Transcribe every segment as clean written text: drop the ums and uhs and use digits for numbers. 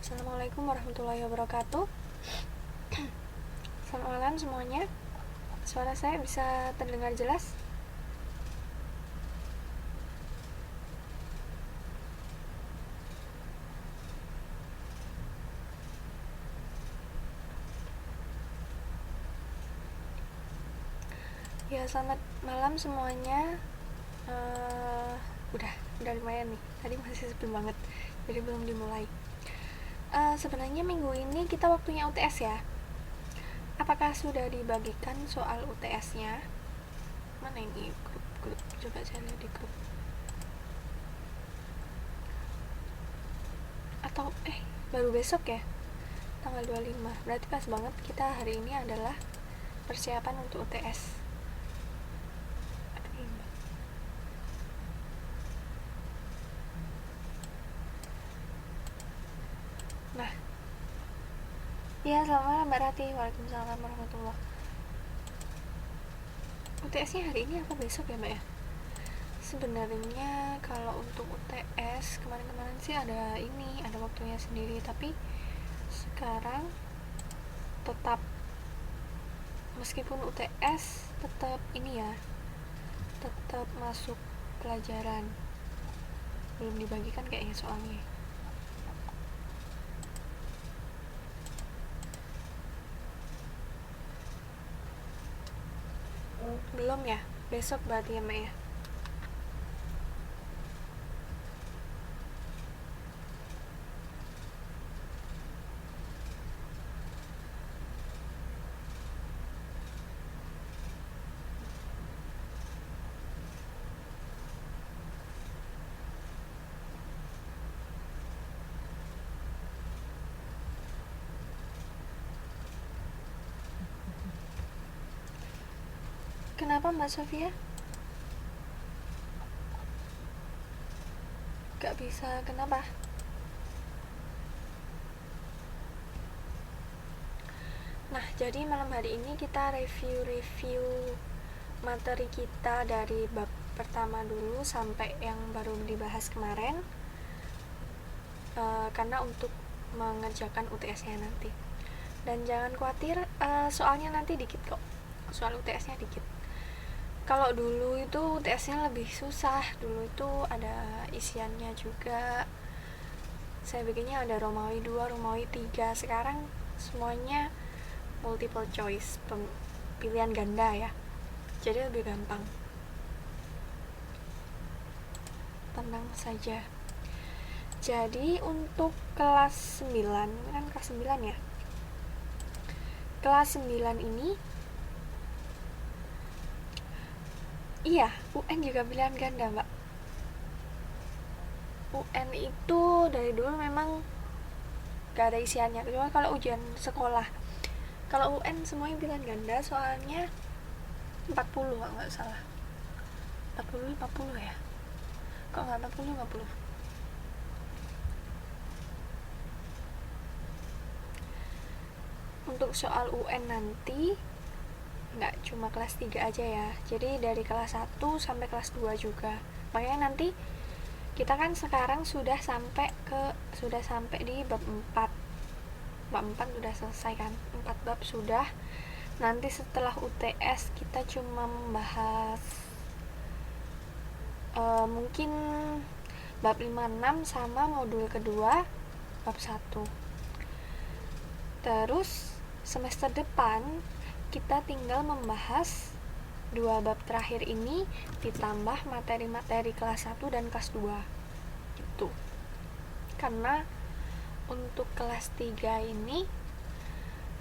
Assalamualaikum warahmatullahi wabarakatuh. Selamat malam semuanya. Suara saya bisa terdengar jelas? Ya, selamat malam semuanya. Udah lumayan nih. Tadi masih sepi banget, jadi belum dimulai. Sebenarnya minggu ini kita waktunya UTS ya. Apakah sudah dibagikan soal UTS-nya? Mana ini grup? Coba saya lihat di grup. Atau baru besok ya? Tanggal 25. Berarti pas banget, kita hari ini adalah persiapan untuk UTS. Nah, ya selamat malam Mbak Rati. Waalaikumsalam warahmatullahi. UTS-nya hari ini apa besok ya Mbak ya? Sebenarnya kalau untuk UTS kemarin-kemarin sih ada waktunya sendiri, tapi sekarang tetap meskipun UTS tetap tetap masuk pelajaran, belum dibagikan kayaknya soalnya. Belum ya, besok berarti ya Mbak ya. Kenapa Mbak Sofia? Gak bisa, kenapa? Nah, jadi malam hari ini kita review materi kita dari bab pertama dulu sampai yang baru dibahas kemarin, karena untuk mengerjakan UTS-nya nanti. Dan jangan khawatir, soalnya nanti dikit kok, soal UTS-nya dikit. Kalau dulu itu UTS-nya lebih susah, dulu itu ada isiannya juga. Saya bikinnya ada Romawi 2, Romawi 3. Sekarang semuanya multiple choice, pilihan ganda ya. Jadi lebih gampang. Tenang saja. Jadi untuk kelas 9, kan kelas 9 ya. Kelas 9 ini iya, UN juga pilihan ganda, Mbak. UN itu dari dulu memang gak ada isiannya, kecuali kalau ujian sekolah. Kalau UN semuanya pilihan ganda, soalnya 40 kalau nggak salah. 40-50 ya? Kok nggak 40-50? Untuk soal UN nanti nggak cuma kelas 3 aja ya, jadi dari kelas 1 sampai kelas 2 juga. Makanya nanti kita kan sekarang sudah sampai di bab 4. Bab 4 sudah selesai kan, 4 bab sudah. Nanti setelah UTS kita cuma membahas mungkin bab 5-6 sama modul kedua bab 1. Terus semester depan kita tinggal membahas 2 bab terakhir ini ditambah materi-materi kelas 1 dan kelas 2 gitu. Karena untuk kelas 3 ini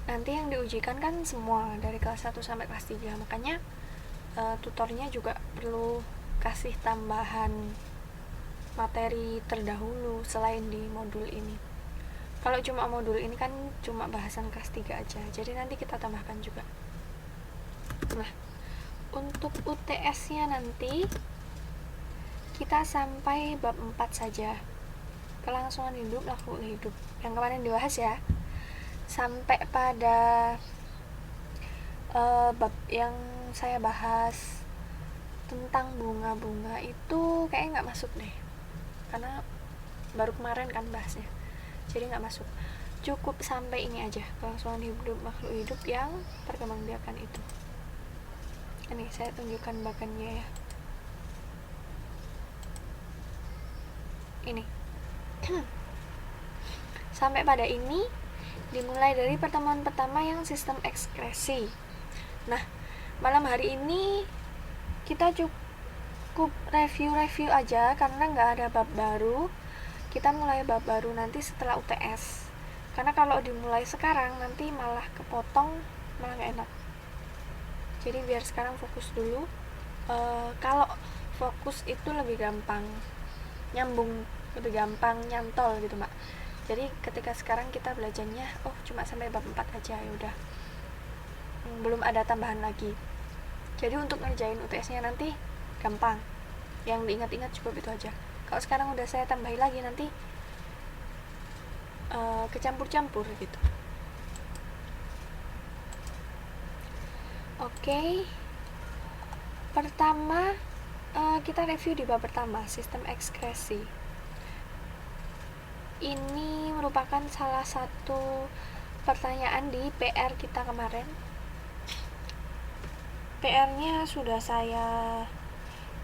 nanti yang diujikan kan semua dari kelas 1 sampai kelas 3, makanya tutornya juga perlu kasih tambahan materi terdahulu selain di modul ini. Kalau cuma modul ini kan cuma bahasan kelas 3 aja, jadi nanti kita tambahkan juga. Nah, untuk UTS-nya nanti kita sampai bab 4 saja, kelangsungan hidup, laku hidup, yang kemarin dibahas ya, sampai pada bab yang saya bahas tentang bunga-bunga itu kayaknya nggak masuk deh, karena baru kemarin kan bahasnya. jadi nggak masuk. Cukup sampai ini aja, kelangsungan hidup makhluk hidup yang perkembangbiakan itu. Ini saya tunjukkan bagannya ya. Ini sampai pada ini dimulai dari pertemuan pertama yang sistem ekskresi. Nah, malam hari ini kita cukup review aja karena nggak ada bab baru. Kita mulai bab baru nanti setelah UTS, karena kalau dimulai sekarang nanti malah kepotong, malah nggak enak. Jadi biar sekarang fokus dulu. Kalau fokus itu lebih gampang nyambung, lebih gampang nyantol gitu mbak. Jadi ketika sekarang kita belajarnya cuma sampai bab 4 aja, ya udah, belum ada tambahan lagi. Jadi untuk ngerjain UTS-nya nanti gampang, yang diingat-ingat cukup itu aja. Kalau sekarang udah saya tambahin lagi nanti kecampur-campur gitu. Oke. Pertama kita review di bab pertama, sistem ekskresi. Ini merupakan salah satu pertanyaan di PR kita kemarin. PR-nya sudah saya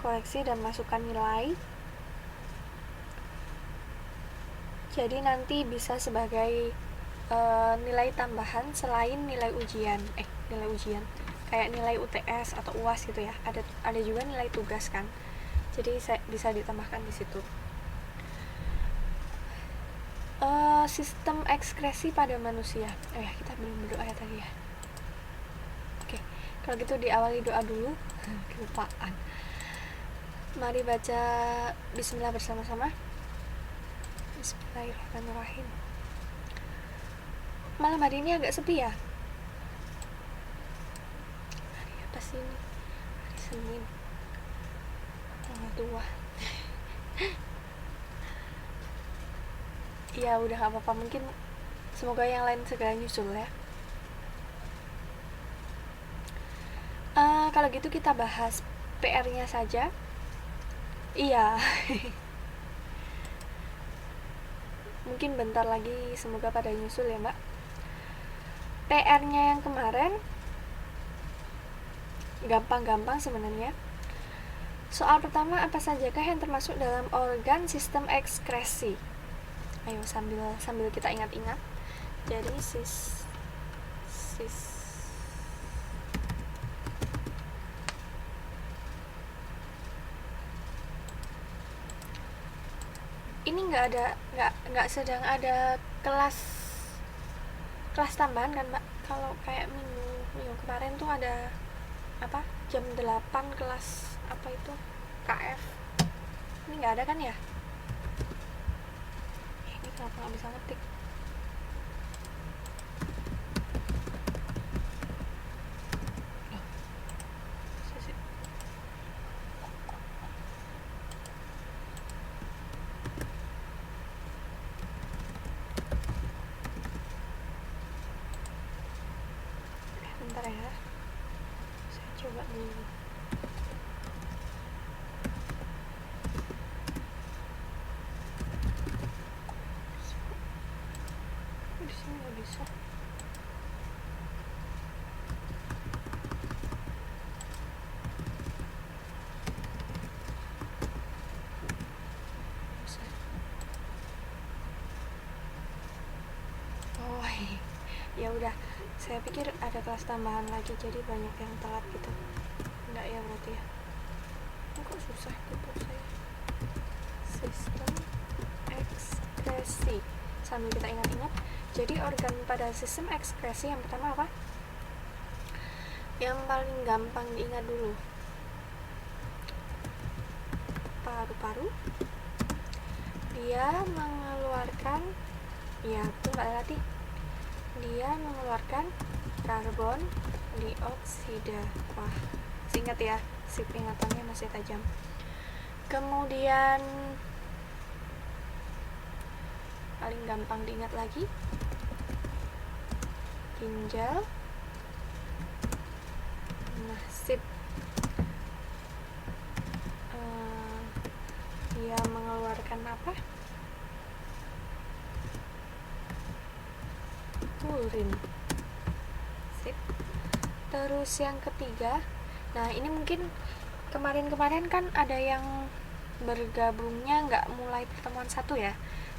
koreksi dan masukkan nilai. Jadi nanti bisa sebagai nilai tambahan selain nilai ujian. Nilai ujian kayak nilai UTS atau UAS gitu ya. Ada juga nilai tugas kan. Jadi bisa ditambahkan di situ. Sistem ekskresi pada manusia. Kita belum berdoa ya tadi ya. Oke, kalau gitu diawali doa dulu. Kelupaan. Mari baca bismillah bersama-sama. Bismillahirrahmanirrahim. Malam hari ini agak sepi ya. Hari apa sih ini? Hari Senin. Tanggal tua. Ya udah gak apa-apa, mungkin semoga yang lain segera nyusul ya. Kalau gitu kita bahas PR-nya saja. Iya. Mungkin bentar lagi semoga pada nyusul ya mbak. PR-nya yang kemarin gampang-gampang sebenarnya. Soal pertama, apa sajakah yang termasuk dalam organ sistem ekskresi? Ayo sambil kita ingat-ingat. Jadi ini nggak sedang ada kelas tambahan kan mbak. Kalau kayak minggu kemarin tuh ada jam 8 kelas itu KF. Ini nggak ada kan ya? Ini kenapa nggak bisa ngetik? Bentar ya, saya coba dulu. Di sini nggak bisa. Ya udah, saya pikir ada kelas tambahan lagi, jadi banyak yang telat gitu. Enggak ya berarti ya. Kok susah gitu saya. Sistem ekskresi. Sambil kita ingat-ingat. Jadi organ pada sistem ekskresi yang pertama apa? Yang paling gampang diingat dulu. Paru-paru. Dia mengeluarkan, ya betul Mbak Lati. Dia mengeluarkan karbon dioksida. Wah, ingat ya, sip ingatannya masih tajam. Kemudian paling gampang diingat lagi, ginjal. Nah, sip. Dia mengeluarkan apa? urin. Sip. Terus yang ketiga, nah ini mungkin kemarin-kemarin kan ada yang bergabungnya nggak mulai pertemuan 1 ya,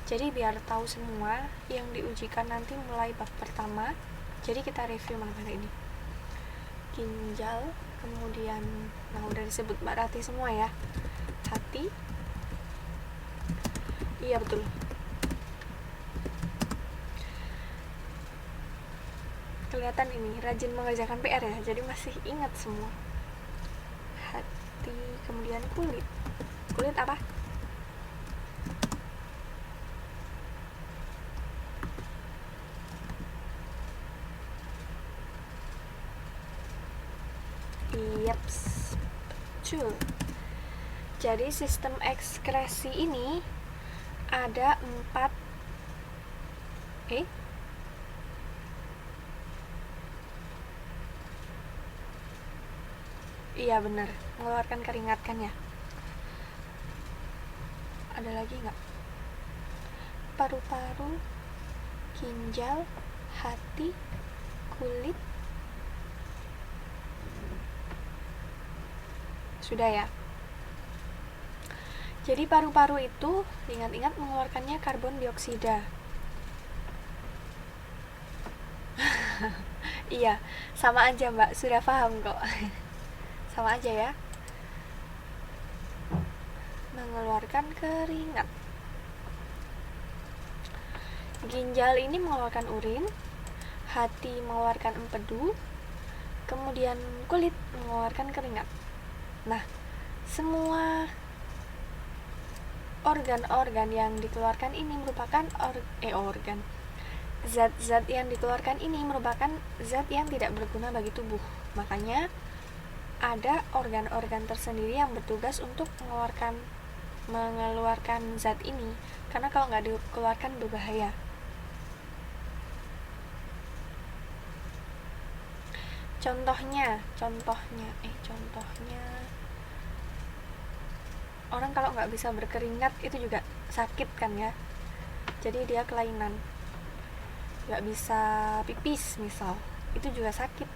jadi biar tahu semua yang diujikan nanti mulai bab pertama, jadi kita review malam hari ini. Ginjal, kemudian nah udah disebut Mbak Rati semua ya, hati, iya betul, kelihatan ini rajin mengerjakan PR ya, jadi masih ingat semua. Hati, kemudian kulit apa? Yaps, betul. Jadi sistem ekskresi ini ada 4 iya benar, mengeluarkan keringat kan ya. Ada lagi nggak? Paru-paru, ginjal, hati, kulit. Sudah ya. Jadi paru-paru itu ingat-ingat mengeluarkannya karbon dioksida. Iya, sama aja Mbak, sudah paham kok. Sama aja ya. Mengeluarkan keringat. Ginjal ini mengeluarkan urin, hati mengeluarkan empedu, kemudian kulit mengeluarkan keringat. Nah, semua organ-organ yang dikeluarkan ini merupakan zat-zat yang dikeluarkan ini merupakan zat yang tidak berguna bagi tubuh. Makanya ada organ-organ tersendiri yang bertugas untuk mengeluarkan zat ini, karena kalau nggak dikeluarkan berbahaya. Contohnya orang kalau nggak bisa berkeringat itu juga sakit kan ya, jadi dia kelainan, nggak bisa pipis misal, itu juga sakit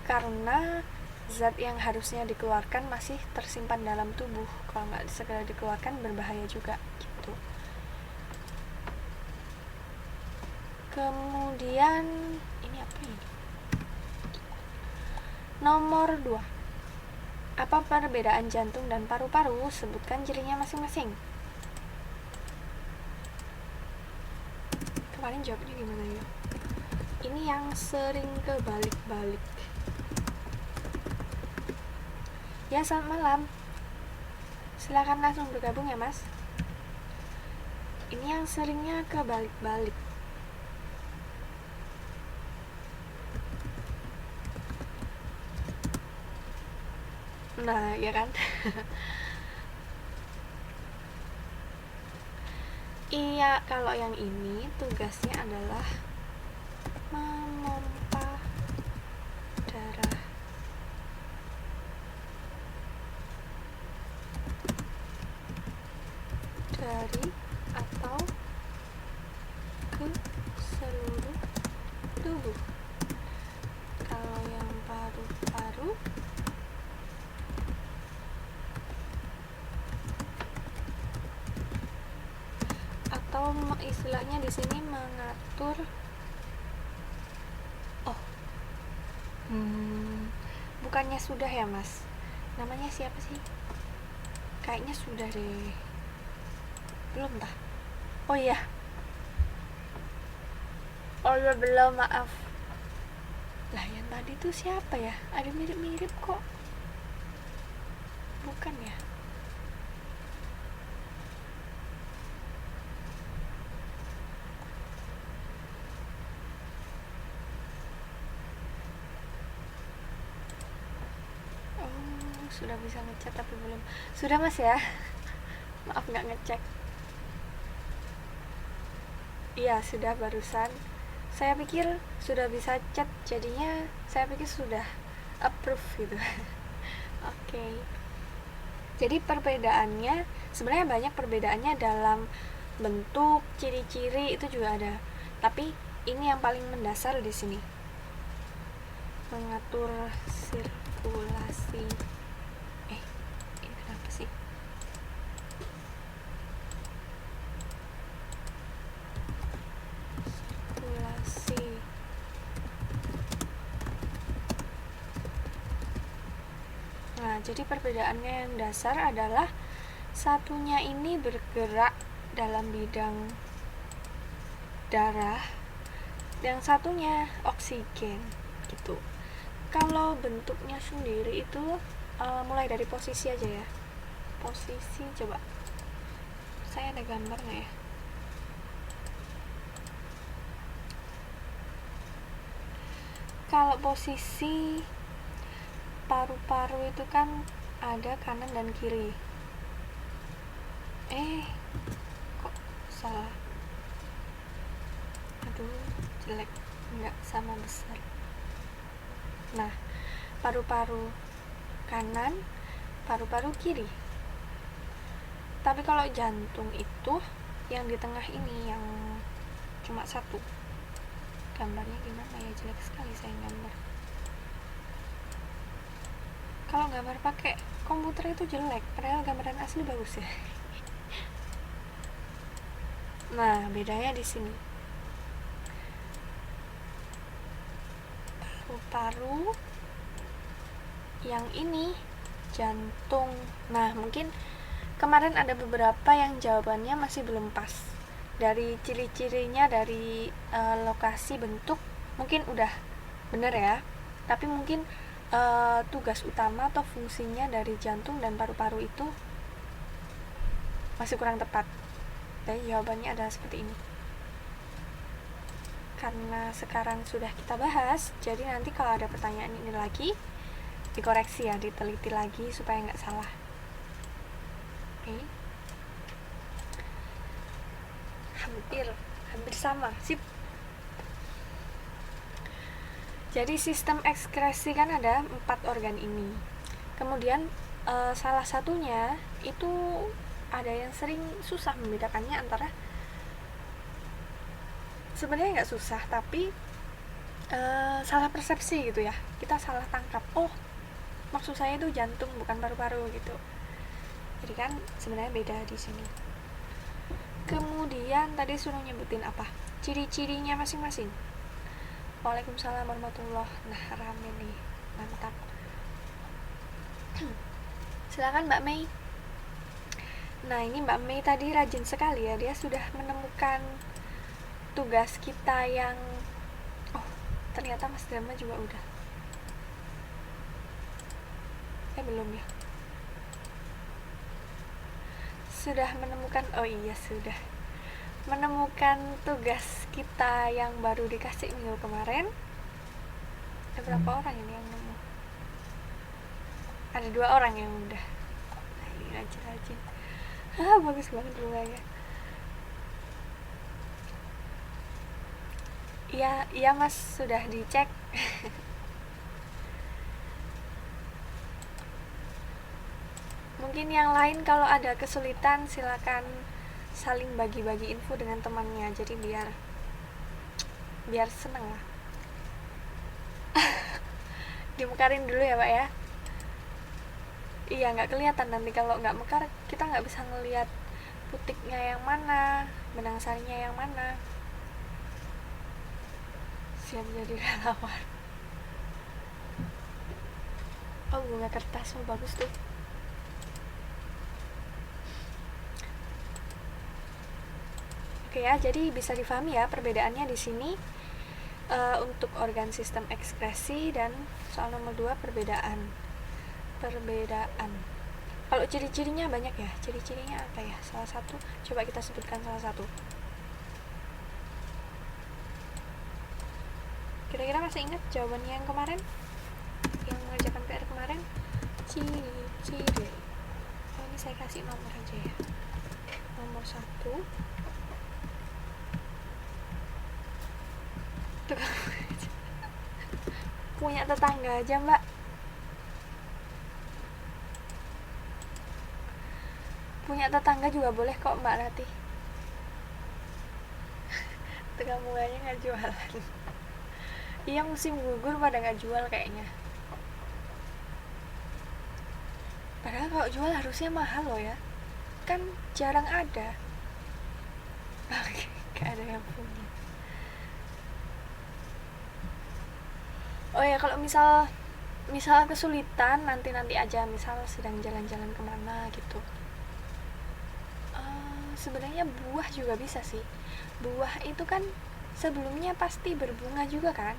karena zat yang harusnya dikeluarkan masih tersimpan dalam tubuh. Kalau nggak segera dikeluarkan berbahaya juga gitu. Kemudian ini apa ini? Nomor 2. Apa perbedaan jantung dan paru-paru? Sebutkan cirinya masing-masing. Kemarin jawabnya gimana ya? Ini yang sering kebalik-balik. Ya, selamat malam. Silakan langsung bergabung ya, Mas. Ini yang seringnya kebalik-balik. Nah, ya kan? Iya, kalau yang ini tugasnya adalah memompa darah. Dari atau ke seluruh tubuh. Kalau yang paru-paru atau istilahnya di sini mengatur bukannya sudah ya Mas, namanya siapa sih, kayaknya sudah deh, belum tah, oh iya belum, maaf lah. Yang tadi tuh siapa ya, ada mirip-mirip kok, bukan ya? Sudah bisa ngechat tapi belum. Sudah Mas ya, maaf nggak ngecek. Iya sudah barusan, saya pikir sudah bisa chat, jadinya saya pikir sudah approve gitu. Oke. Jadi perbedaannya sebenarnya banyak, perbedaannya dalam bentuk, ciri-ciri itu juga ada, tapi ini yang paling mendasar di sini, mengatur sirkulasi. Ini kenapa sih? Sirkulasi. Nah, jadi perbedaannya yang dasar adalah satunya ini bergerak dalam bidang darah, yang satunya oksigen gitu. Kalau bentuknya sendiri itu mulai dari posisi aja ya. Posisi, coba saya ada gambar nggak ya? Kalau posisi paru-paru itu kan ada kanan dan kiri. Kok salah? Aduh, jelek, nggak sama besar. Nah, paru-paru kanan, paru-paru kiri. Tapi kalau jantung itu yang di tengah ini, yang cuma satu. Gambarnya gimana ya, jelek sekali saya gambar. Kalau gambar pakai komputer itu jelek, padahal gambaran asli bagus ya. Nah, bedanya di sini. Paru-paru, yang ini jantung. Nah, mungkin kemarin ada beberapa yang jawabannya masih belum pas. Dari ciri-cirinya, dari lokasi bentuk mungkin udah bener ya, tapi mungkin tugas utama atau fungsinya dari jantung dan paru-paru itu masih kurang tepat. Jadi jawabannya adalah seperti ini. Karena sekarang sudah kita bahas, jadi nanti kalau ada pertanyaan ini lagi, dikoreksi ya, diteliti lagi supaya nggak salah. Oke. Hampir sama, sip. Jadi sistem ekskresi kan ada 4 organ ini. Kemudian salah satunya itu ada yang sering susah membedakannya antara, sebenarnya nggak susah tapi salah persepsi gitu ya, kita salah tangkap, oh maksud saya itu jantung bukan paru-paru gitu. Jadi kan sebenarnya beda di sini. Kemudian tadi suruh nyebutin apa, ciri-cirinya masing-masing. Waalaikumsalam warahmatullah. Nah, rame nih, mantap. Silakan Mbak Mei. Nah, ini Mbak Mei tadi rajin sekali ya, dia sudah menemukan tugas kita yang ternyata Mas Drama juga udah. Belum ya. Sudah menemukan, oh iya sudah menemukan tugas kita yang baru dikasih minggu kemarin. Ada berapa orang ini yang nemu? Ada 2 orang yang udah. Nah, ini rajin-rajin. Bagus banget rumahnya. Iya Mas, sudah dicek. Mungkin yang lain kalau ada kesulitan silakan saling bagi-bagi info dengan temannya, jadi biar seneng lah. Dimekarin dulu ya Pak ya. Iya, nggak kelihatan nanti kalau nggak mekar, kita nggak bisa ngelihat putiknya yang mana, benang sarinya yang mana. Siap jadi relawan. Oh, bunga kertas, bagus tuh. Oke ya, jadi bisa difahami ya perbedaannya di sini untuk organ sistem ekskresi, dan soal nomor 2 perbedaan. Kalau ciri-cirinya banyak ya. Ciri-cirinya apa ya? Salah satu, coba kita sebutkan salah satu. Kira-kira masih ingat jawabannya yang kemarin? Yang mengerjakan PR kemarin? Ciri-ciri. Oh, ini saya kasih nomor aja ya. Nomor 1. Punya tetangga aja Mbak. Punya tetangga juga boleh kok Mbak Ratih. tukang bunganya nggak jualan. Iya, musim gugur pada nggak jual kayaknya. Padahal kalau jual harusnya mahal loh ya, kan jarang ada. Gak ada yang punya. Oh ya, kalau misal kesulitan, nanti aja, misal sedang jalan-jalan kemana gitu. Sebenarnya buah juga bisa sih. Buah itu kan sebelumnya pasti berbunga juga kan.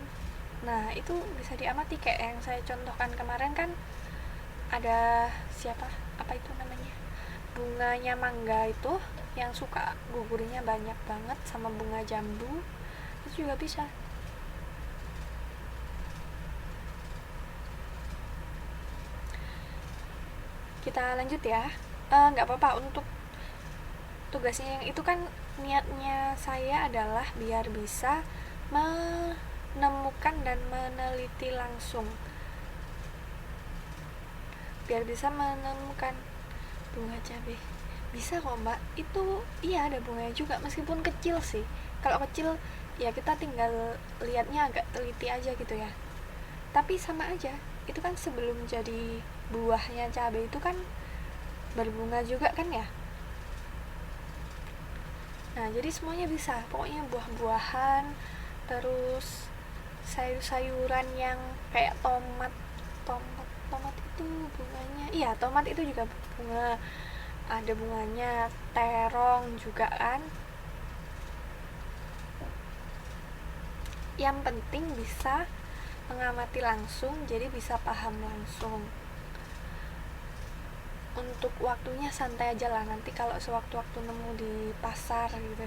Nah itu bisa diamati, kayak yang saya contohkan kemarin kan, ada siapa, apa itu namanya, bunganya mangga itu yang suka gugurnya banyak banget, sama bunga jambu itu juga bisa. Kita lanjut ya. Nggak apa-apa, untuk tugasnya yang itu kan niatnya saya adalah biar bisa menemukan dan meneliti langsung, biar bisa menemukan bunga cabai. Bisa kok mbak, itu iya ada bunganya juga, meskipun kecil sih. Kalau kecil ya kita tinggal lihatnya agak teliti aja gitu ya, tapi sama aja, itu kan sebelum jadi buahnya cabai itu kan berbunga juga kan ya. Nah jadi semuanya bisa, pokoknya buah-buahan, terus sayur-sayuran yang kayak tomat itu bunganya, iya tomat itu juga bunga, ada bunganya. Terong juga kan. Yang penting bisa mengamati langsung, jadi bisa paham langsung. Untuk waktunya santai aja lah, nanti kalau sewaktu-waktu nemu di pasar gitu.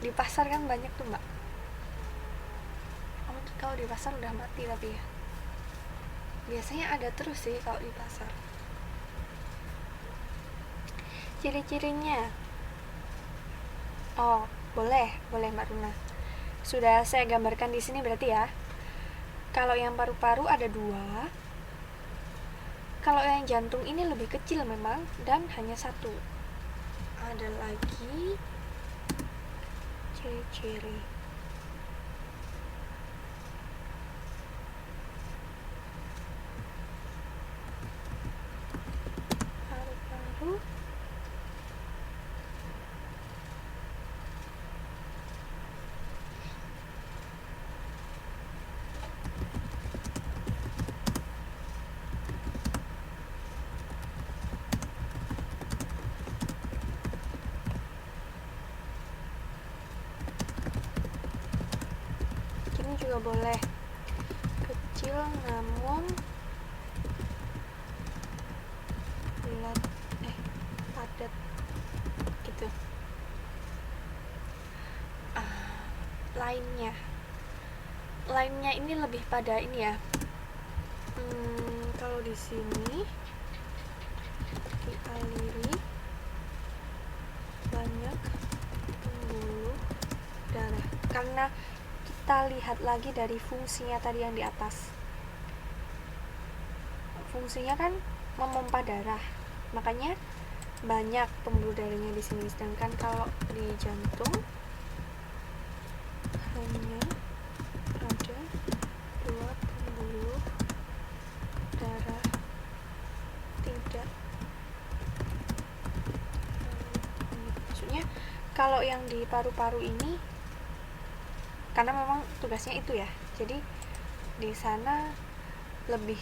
Di pasar kan banyak tuh mbak. Kalau di pasar udah mati, tapi ya biasanya ada terus sih kalau di pasar. Ciri-cirinya, oh boleh mbak Runa, sudah saya gambarkan di sini berarti ya. Kalau yang paru-paru ada 2, kalau yang jantung ini lebih kecil memang dan hanya 1. Ada lagi ciri-ciri. Paru-paru, ini juga boleh, kecil namun bulat, padat gitu. Lainnya ini lebih pada ini ya. Kalau di sini dialiri banyak pembuluh darah, karena kita lihat lagi dari fungsinya tadi yang di atas. Fungsinya kan memompa darah, makanya banyak pembuluh darahnya di sini. Sedangkan kalau di jantung hanya ada 2 pembuluh darah, tidak. Maksudnya kalau yang di paru-paru ini, karena memang tugasnya itu ya, jadi di sana lebih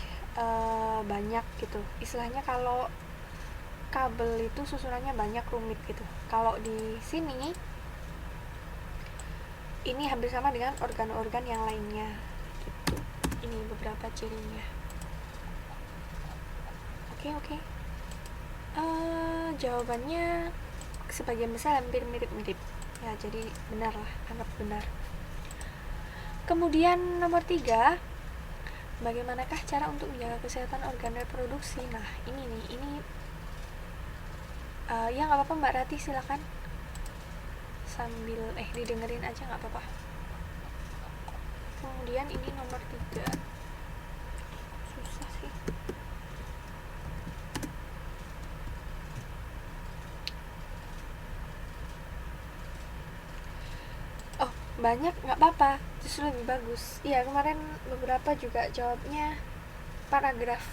banyak gitu. Istilahnya kalau kabel itu susunannya banyak, rumit gitu. Kalau di sini ini hampir sama dengan organ-organ yang lainnya gitu. Ini beberapa cirinya. Oke. Jawabannya sebagian besar hampir mirip-mirip ya, jadi benar lah, anggap benar. Kemudian nomor 3, bagaimanakah cara untuk menjaga kesehatan organ reproduksi? Nah ini ya nggak apa-apa Mbak Rati, silakan sambil didengerin aja, nggak apa-apa. Kemudian ini nomor 3, susah sih. Oh banyak nggak apa-apa, justru lebih bagus. Iya, kemarin beberapa juga jawabnya paragraf,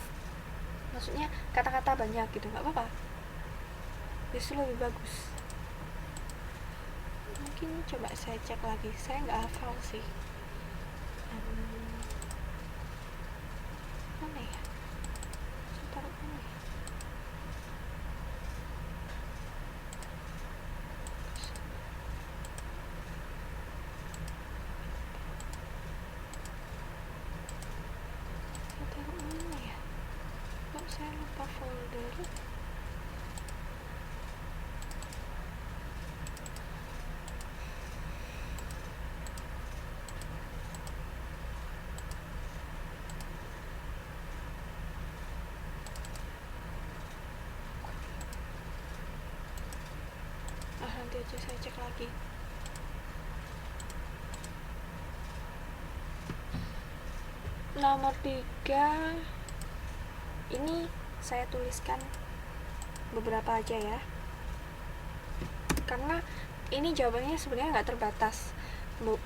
maksudnya kata-kata banyak gitu, nggak apa-apa, justru lebih bagus. Mungkin coba saya cek lagi, saya nggak hafal sih. Mana ya, saya taruh mana ya. Saya taruh mana ya, kok saya lupa folder. Nanti aja saya cek lagi. Nomor 3 ini saya tuliskan beberapa aja ya, karena ini jawabannya sebenarnya nggak terbatas,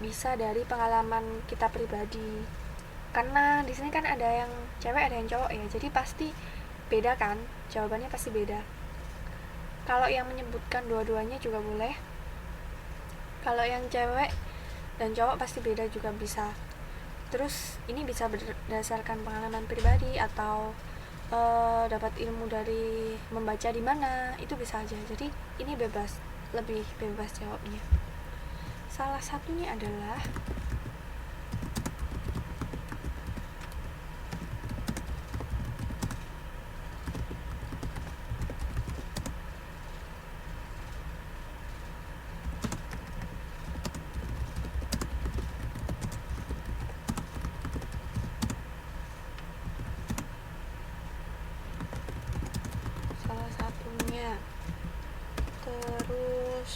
bisa dari pengalaman kita pribadi, karena di sini kan ada yang cewek ada yang cowok ya, jadi pasti beda kan, jawabannya pasti beda. Kalau yang menyebutkan dua-duanya juga boleh, kalau yang cewek dan cowok pasti beda juga bisa. Terus ini bisa berdasarkan pengalaman pribadi atau dapat ilmu dari membaca di mana, itu bisa aja. Jadi ini bebas, lebih bebas jawabnya. Salah satunya adalah terus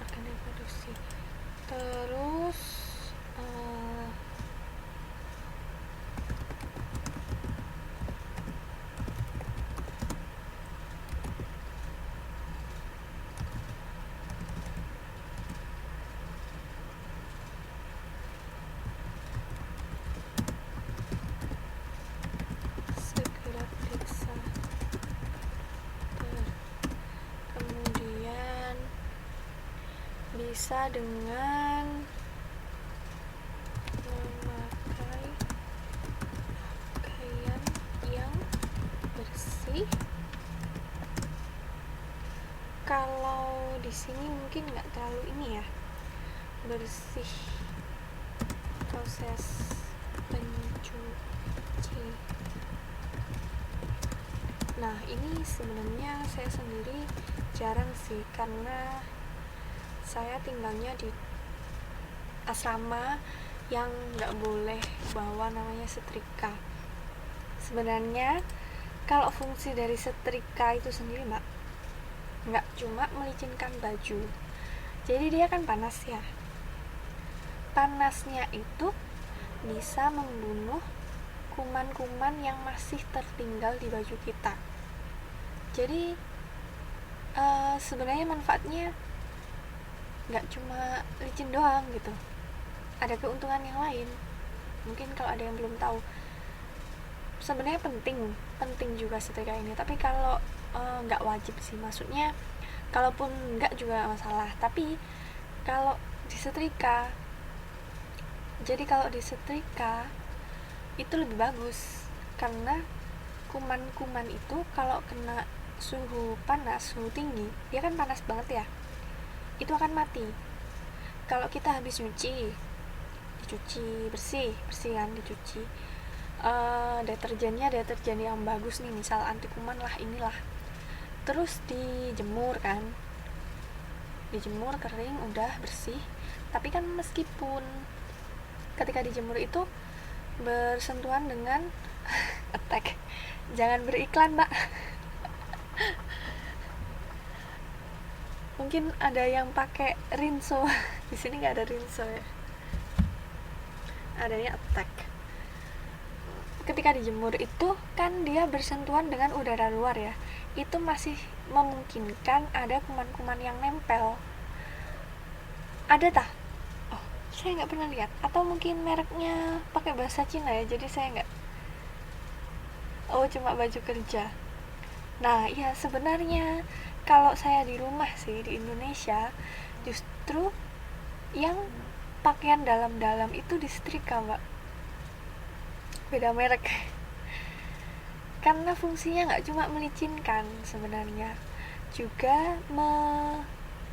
akan reproduksi, terus segera periksa. Kemudian bisa dengan memakai pakaian yang bersih. Kalau di sini mungkin nggak terlalu ini ya, bersih, proses pencuci. Nah ini sebenarnya saya sendiri jarang sih, karena saya tinggalnya di asrama yang nggak boleh bawa namanya setrika. Sebenarnya kalau fungsi dari setrika itu sendiri mbak, nggak cuma melicinkan baju, jadi dia kan panas ya, panasnya itu bisa membunuh kuman-kuman yang masih tertinggal di baju kita. Jadi sebenarnya manfaatnya nggak cuma licin doang gitu, ada keuntungan yang lain. Mungkin kalau ada yang belum tahu, sebenarnya penting juga setrika ini, tapi kalau nggak wajib sih, maksudnya kalaupun nggak juga masalah, tapi kalau disetrika, jadi kalau disetrika itu lebih bagus, karena kuman-kuman itu kalau kena suhu panas, suhu tinggi, dia kan panas banget ya, itu akan mati. Kalau kita habis dicuci bersih kan, dicuci deterjen yang bagus nih, misal anti kuman lah inilah, terus dijemur kan, dijemur kering udah bersih, tapi kan meskipun ketika dijemur itu bersentuhan dengan attack, jangan beriklan mbak. Mungkin ada yang pakai rinso, di sini nggak ada rinso ya, adanya attack. Ketika dijemur itu kan dia bersentuhan dengan udara luar ya, itu masih memungkinkan ada kuman-kuman yang nempel. Ada tah? Oh, saya nggak pernah lihat. Atau mungkin mereknya pakai bahasa Cina ya, jadi saya nggak. Oh, cuma baju kerja. Nah, ya sebenarnya kalau saya di rumah sih di Indonesia, justru yang pakaian dalam-dalam itu disetrika, Mbak. Beda merek. Karena fungsinya nggak cuma melicinkan sebenarnya, juga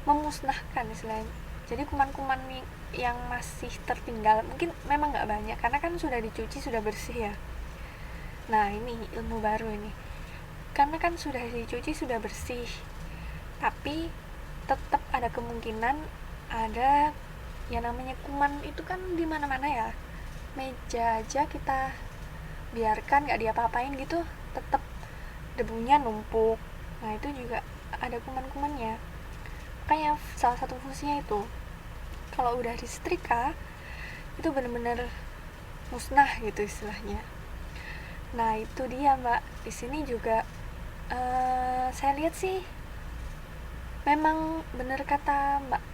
memusnahkan istilahnya. Jadi kuman-kuman yang masih tertinggal mungkin memang nggak banyak karena kan sudah dicuci, sudah bersih ya. Nah, ini ilmu baru ini. Karena kan sudah dicuci, sudah bersih, tapi tetap ada kemungkinan ada yang namanya kuman. Itu kan di mana-mana ya, meja aja kita biarkan nggak diapa-apain gitu, tetap debunya numpuk. Nah, itu juga ada kuman-kumannya. Makanya salah satu fungsinya itu kalau udah disetrika itu benar-benar musnah gitu istilahnya. Nah, itu dia, Mbak. Di sini juga saya lihat sih memang benar kata Mbak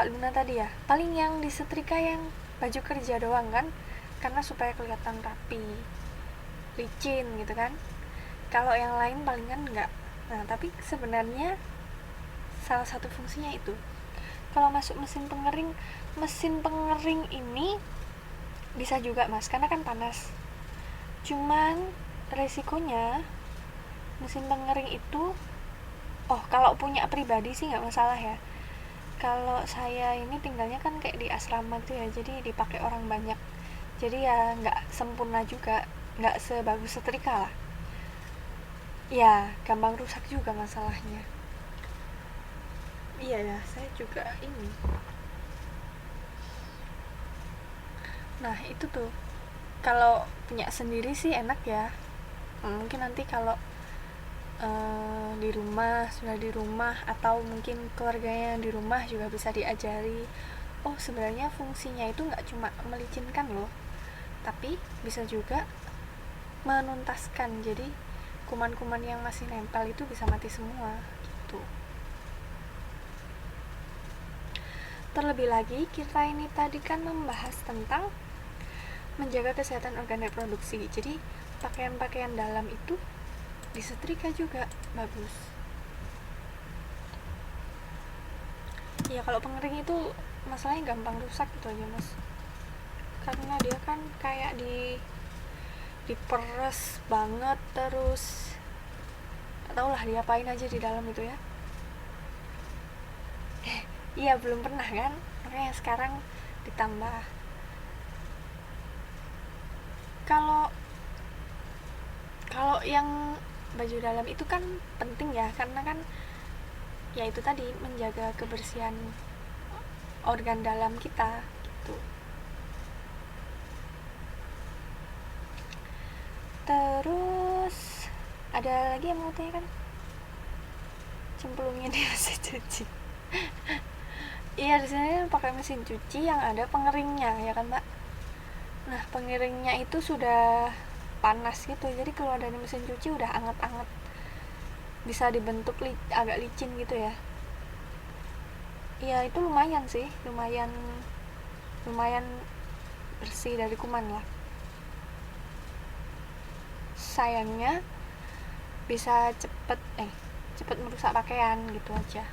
Luna tadi ya, paling yang disetrika yang baju kerja doang kan, karena supaya kelihatan rapi, licin gitu kan. Kalau yang lain palingan enggak. Nah, tapi sebenarnya salah satu fungsinya itu. Kalau masuk mesin pengering ini bisa juga, Mas, karena kan panas. Cuman resikonya mesin pengering itu, kalau punya pribadi sih nggak masalah ya. Kalau saya ini tinggalnya kan kayak di asrama tuh ya, jadi dipakai orang banyak, jadi ya nggak sempurna juga, nggak sebagus setrika lah ya, gampang rusak juga masalahnya. Iya ya, saya juga ini. Nah, itu tuh kalau punya sendiri sih enak ya. Mungkin nanti kalau sudah di rumah atau mungkin keluarganya di rumah juga bisa diajari, oh sebenarnya fungsinya itu nggak cuma melicinkan loh, tapi bisa juga menuntaskan. Jadi kuman-kuman yang masih nempel itu bisa mati semua gitu. Terlebih lagi kita ini tadi kan membahas tentang menjaga kesehatan organ reproduksi, jadi pakaian-pakaian dalam itu disetrika juga bagus. Ya kalau pengering itu masalahnya gampang rusak gitu aja, Mas, karena dia kan kayak diperes banget, terus gak tau lah diapain aja di dalam itu ya. Iya, belum pernah kan, makanya sekarang ditambah. Kalau yang baju dalam itu kan penting ya, karena kan ya itu tadi menjaga kebersihan organ dalam kita gitu. Terus ada lagi yang mau tanya kan, cemplungin di mesin cuci. Iya, di sini pakai mesin cuci yang ada pengeringnya ya kan, Mbak. Nah, pengeringnya itu sudah panas gitu, jadi keluar dari mesin cuci udah anget-anget, bisa dibentuk agak licin gitu ya. Iya, itu lumayan sih, lumayan bersih dari kuman lah. Sayangnya bisa cepet merusak pakaian gitu aja.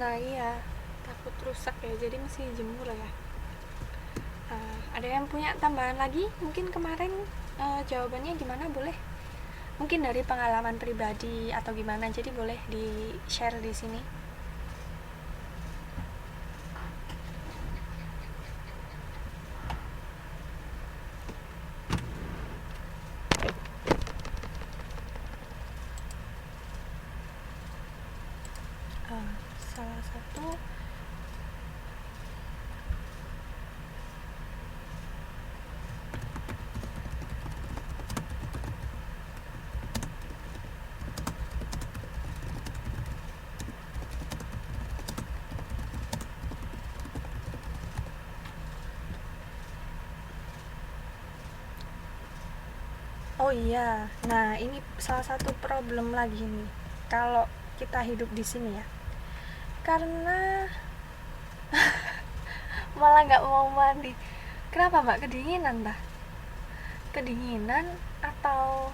Nah iya, takut rusak ya, jadi mesti jemur ya. Ada yang punya tambahan lagi? Mungkin kemarin jawabannya gimana, boleh? Mungkin dari pengalaman pribadi atau gimana, jadi boleh di share di sini. Salah satu Oh iya, nah ini salah satu problem lagi nih kalau kita hidup di sini ya, karena malah nggak mau mandi. Kenapa mbak? Kedinginan dah? Kedinginan atau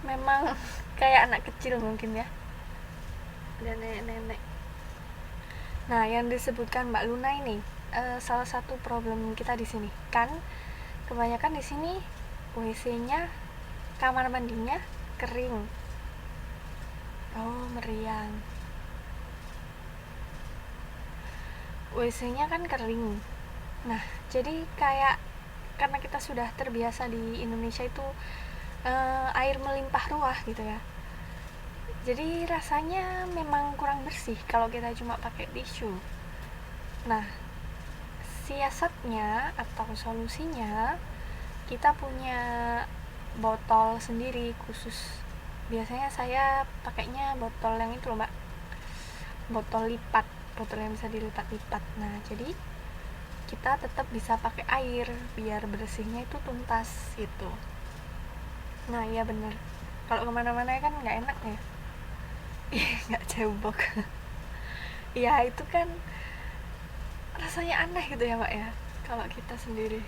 memang kayak anak kecil mungkin ya, dan nenek-nenek. Nah yang disebutkan mbak Luna ini salah satu problem kita di sini kan, kebanyakan di sini WC-nya, kamar mandinya kering. Oh, meriang. WC-nya kan kering. Nah, jadi kayak karena kita sudah terbiasa di Indonesia itu air melimpah ruah gitu ya. Jadi rasanya memang kurang bersih kalau kita cuma pakai tisu. Nah, siasatnya atau solusinya kita punya botol sendiri khusus. Biasanya saya pakainya botol yang itu loh mbak, botol lipat, botol yang bisa dilipat-lipat. Nah jadi kita tetap bisa pakai air biar bersihnya itu tuntas gitu. Nah iya bener, kalau kemana-mana kan nggak enak ya. Nggak cebok. Ya itu kan rasanya aneh gitu ya mbak ya, kalau kita sendiri.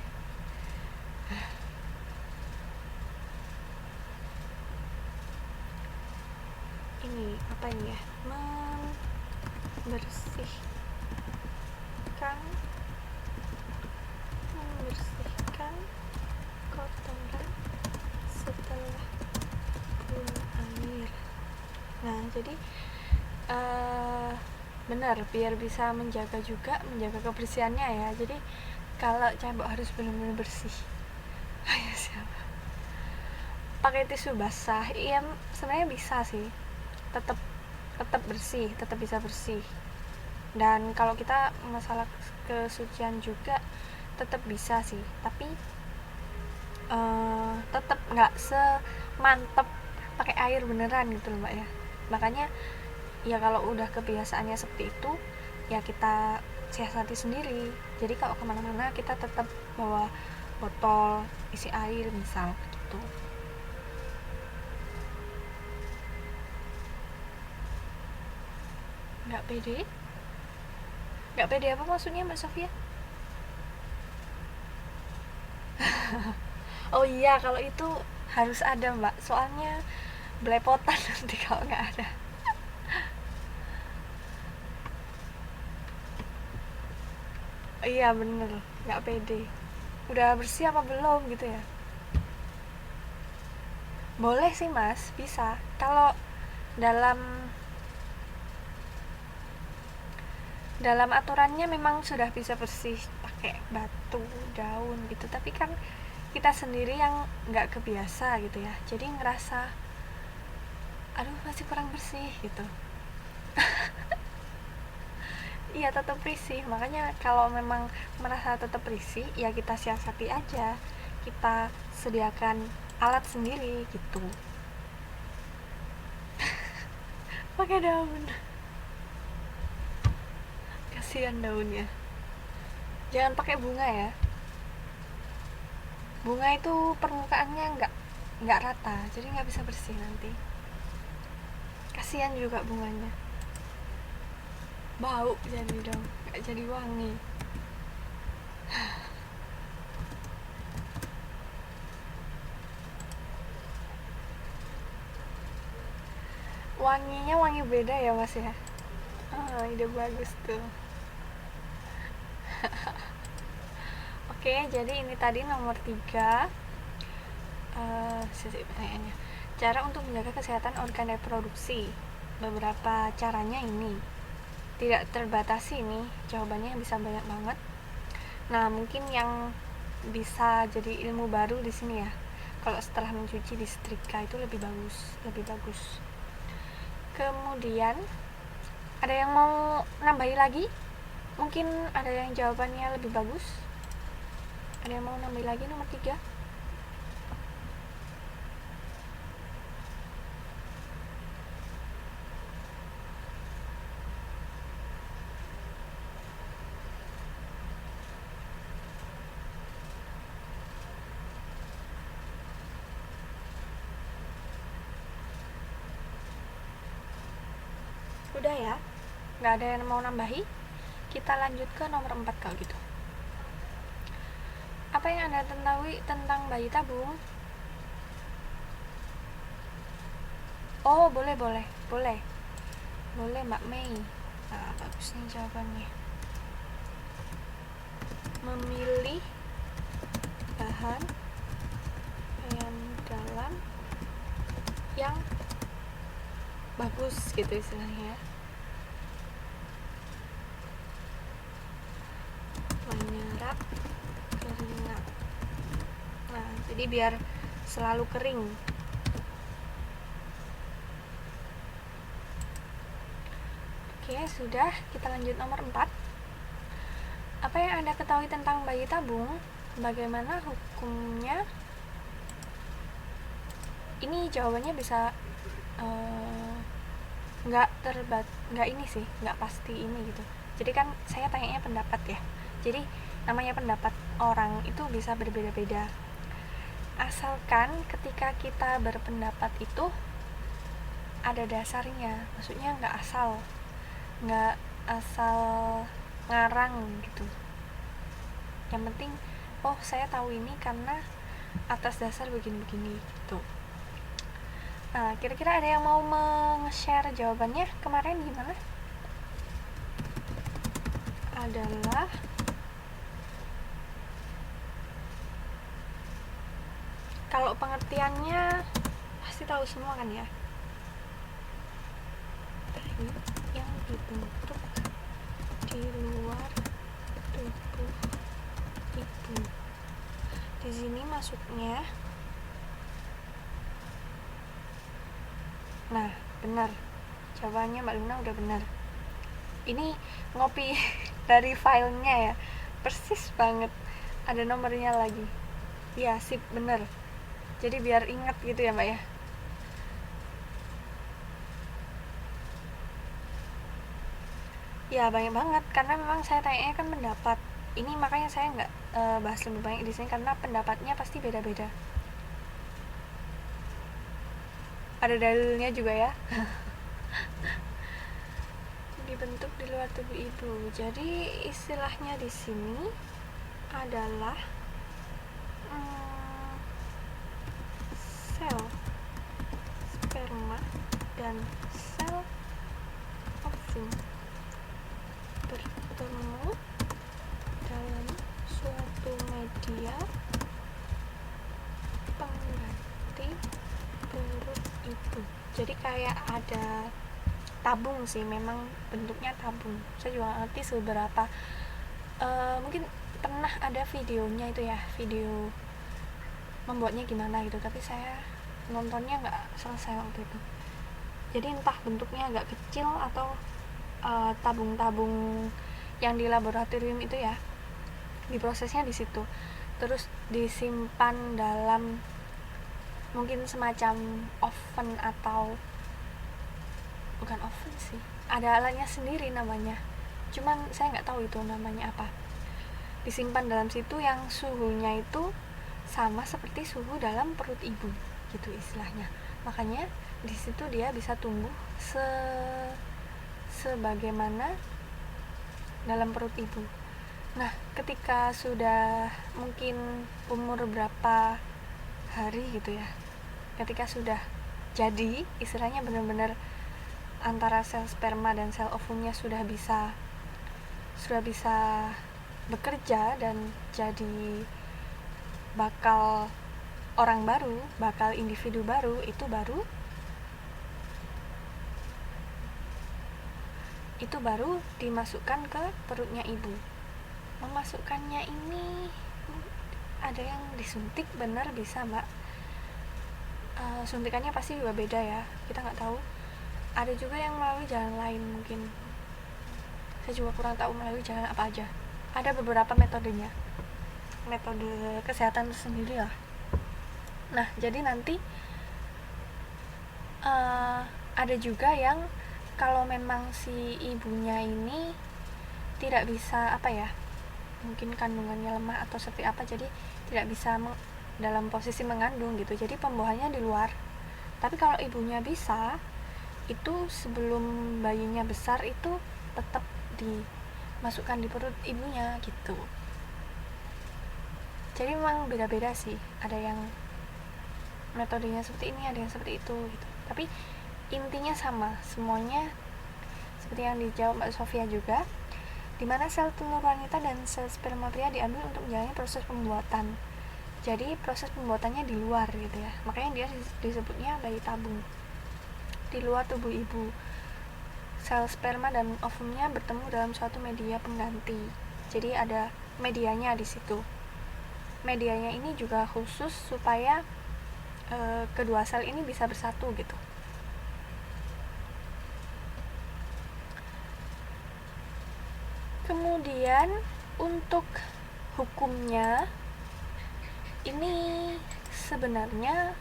Ini apa ini ya, membersihkan kotoran setelah buang air. Nah jadi benar, biar bisa menjaga kebersihannya ya. Jadi kalau cebok harus benar-benar bersih. Ayo siapa pakai tisu basah, iya sebenarnya bisa sih, tetap tetap bersih, tetap bisa bersih. Dan kalau kita masalah kesucian juga tetap bisa sih, tapi tetap nggak semantep pakai air beneran gitu loh mbak ya. Makanya ya kalau udah kebiasaannya seperti itu ya kita siasati sendiri. Jadi kalau kemana-mana kita tetap bawa botol isi air misal gitu. Nggak pede apa maksudnya mbak Sofia? Oh iya, kalau itu harus ada mbak, soalnya belepotan nanti kalau nggak ada. Iya bener, nggak pede. Udah bersih apa belum gitu ya? Boleh sih mas, bisa. Kalau dalam dalam aturannya memang sudah bisa bersih pakai batu, daun gitu. Tapi kan kita sendiri yang nggak kebiasa gitu ya. Jadi ngerasa, aduh masih kurang bersih gitu. Iya tetap risih, makanya kalau memang merasa tetap risih ya kita siasati aja, kita sediakan alat sendiri gitu. Pakai daun, kasihan daunnya. Jangan pakai bunga ya, bunga itu permukaannya nggak rata, jadi nggak bisa bersih nanti. Kasihan juga bunganya, bau jadi dong, nggak jadi wangi. Wanginya wangi beda ya mas ya. Ide bagus tuh. Oke, jadi ini tadi nomor 3. Sisi pertanyaannya, cara untuk menjaga kesehatan organ reproduksi. Beberapa caranya ini tidak terbatasi nih, jawabannya bisa banyak banget. Nah mungkin yang bisa jadi ilmu baru di sini ya, kalau setelah mencuci disetrika itu lebih bagus. Kemudian ada yang mau nambahi lagi? Mungkin ada yang jawabannya lebih bagus. Ada yang mau nambahi lagi nomor 3? Udah ya, nggak ada yang mau nambahi. Kita lanjut ke nomor 4 kalau gitu. Apa yang Anda ketahui tentang bayi tabung? Oh, boleh Mbak Mei. Nah, bagus nih jawabannya. Memilih bahan dalam yang bagus gitu istilahnya, menyerap keringat. Nah, jadi biar selalu kering. Oke, sudah. Kita lanjut nomor 4. Apa yang Anda ketahui tentang bayi tabung? Bagaimana hukumnya? Ini jawabannya bisa nggak ini sih, nggak pasti ini gitu. Jadi kan saya tanyanya pendapat ya. Jadi namanya pendapat orang itu bisa berbeda-beda. Asalkan ketika kita berpendapat itu ada dasarnya, maksudnya nggak asal ngarang gitu. Yang penting, oh saya tahu ini karena atas dasar begini-begini gitu. Nah, kira-kira ada yang mau nge-share jawabannya kemarin gimana? Adalah kalau pengertiannya pasti tahu semua kan ya, bayi yang dibentuk di luar tubuh ibu. Di sini masuknya. Nah, benar. Jawabannya Mbak Luna udah benar. Ini ngopi dari filenya ya. Persis banget. Ada nomornya lagi. Ya, sip, benar. Jadi biar ingat gitu ya, Mbak ya. Ya, banyak banget karena memang saya tanya kan pendapat. Ini makanya saya nggak bahas lebih banyak di sini karena pendapatnya pasti beda-beda. Ada dalilnya juga ya. Dibentuk di luar tubuh ibu. Jadi istilahnya di sini adalah sel sperma dan sel ovum bertemu dalam suatu media pengganti perut ibu. Jadi kayak ada tabung sih, memang bentuknya tabung. Saya juga ngerti seberapa mungkin pernah ada videonya itu ya, video membuatnya gimana gitu, tapi saya nontonnya nggak selesai waktu itu. Jadi entah bentuknya agak kecil atau tabung-tabung yang di laboratorium itu ya, diprosesnya di situ, terus disimpan dalam mungkin semacam oven atau bukan oven sih, ada alatnya sendiri namanya, cuman saya nggak tahu itu namanya apa. Disimpan dalam situ yang suhunya itu sama seperti suhu dalam perut ibu gitu istilahnya. Makanya di situ dia bisa tumbuh sebagaimana dalam perut ibu. Nah, ketika sudah mungkin umur berapa hari gitu ya, ketika sudah jadi istilahnya benar-benar antara sel sperma dan sel ovumnya sudah bisa bekerja dan jadi bakal orang baru, bakal individu baru, itu baru dimasukkan ke perutnya ibu. Memasukkannya ini ada yang disuntik, benar bisa Mbak. Suntikannya pasti juga beda ya, kita nggak tahu. Ada juga yang melalui jalan lain mungkin. Saya juga kurang tahu melalui jalan apa aja. Ada beberapa metodenya, metode kesehatan sendiri lah. Nah, jadi nanti ada juga yang kalau memang si ibunya ini tidak bisa mungkin kandungannya lemah atau seperti apa, jadi tidak bisa dalam posisi mengandung gitu, jadi pembuahannya di luar. Tapi kalau ibunya bisa, itu sebelum bayinya besar itu tetap dimasukkan di perut ibunya gitu. Jadi memang beda-beda sih, ada yang metodenya seperti ini, ada yang seperti itu gitu. Tapi intinya sama, semuanya seperti yang dijawab Mbak Sofia juga, dimana sel telur wanita dan sel sperma pria diambil untuk menjalani proses pembuatan. Jadi proses pembuatannya di luar gitu ya, makanya dia disebutnya bayi tabung, di luar tubuh ibu. Sel sperma dan ovumnya bertemu dalam suatu media pengganti, jadi ada medianya di situ. Medianya ini juga khusus supaya kedua sel ini bisa bersatu gitu. Kemudian untuk hukumnya ini sebenarnya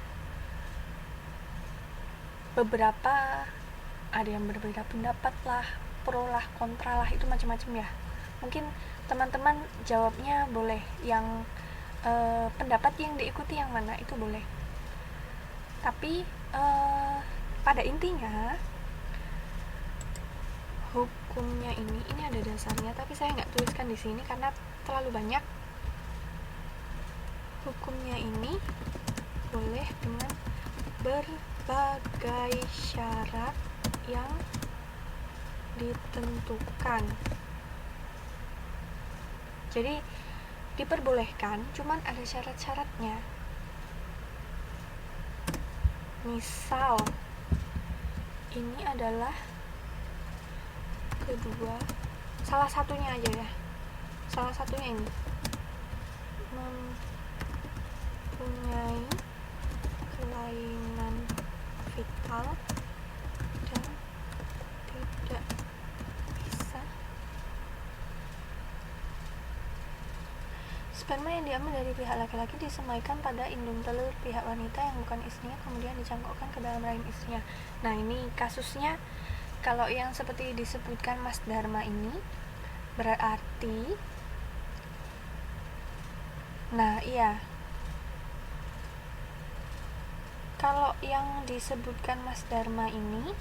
beberapa, ada yang berbeda pendapat lah, pro lah, kontra lah, itu macam-macam ya. Mungkin teman-teman jawabnya boleh yang pendapat yang diikuti yang mana itu boleh. Tapi pada intinya hukumnya ini ada dasarnya, tapi saya nggak tuliskan di sini karena terlalu banyak. Hukumnya ini boleh dengan berbagai syarat yang ditentukan. Jadi diperbolehkan, cuman ada syarat-syaratnya. Misal ini adalah kedua, salah satunya aja ya, salah satunya ini mempunyai kelainan vital dan tidak bisa, sperma yang diambil dari pihak laki-laki disemaikan pada indung telur pihak wanita yang bukan istrinya, kemudian dicangkokkan ke dalam rahim istrinya. Nah ini kasusnya, kalau yang seperti disebutkan Mas Dharma ini berarti, nah iya, kalau yang disebutkan Mas Dharma ini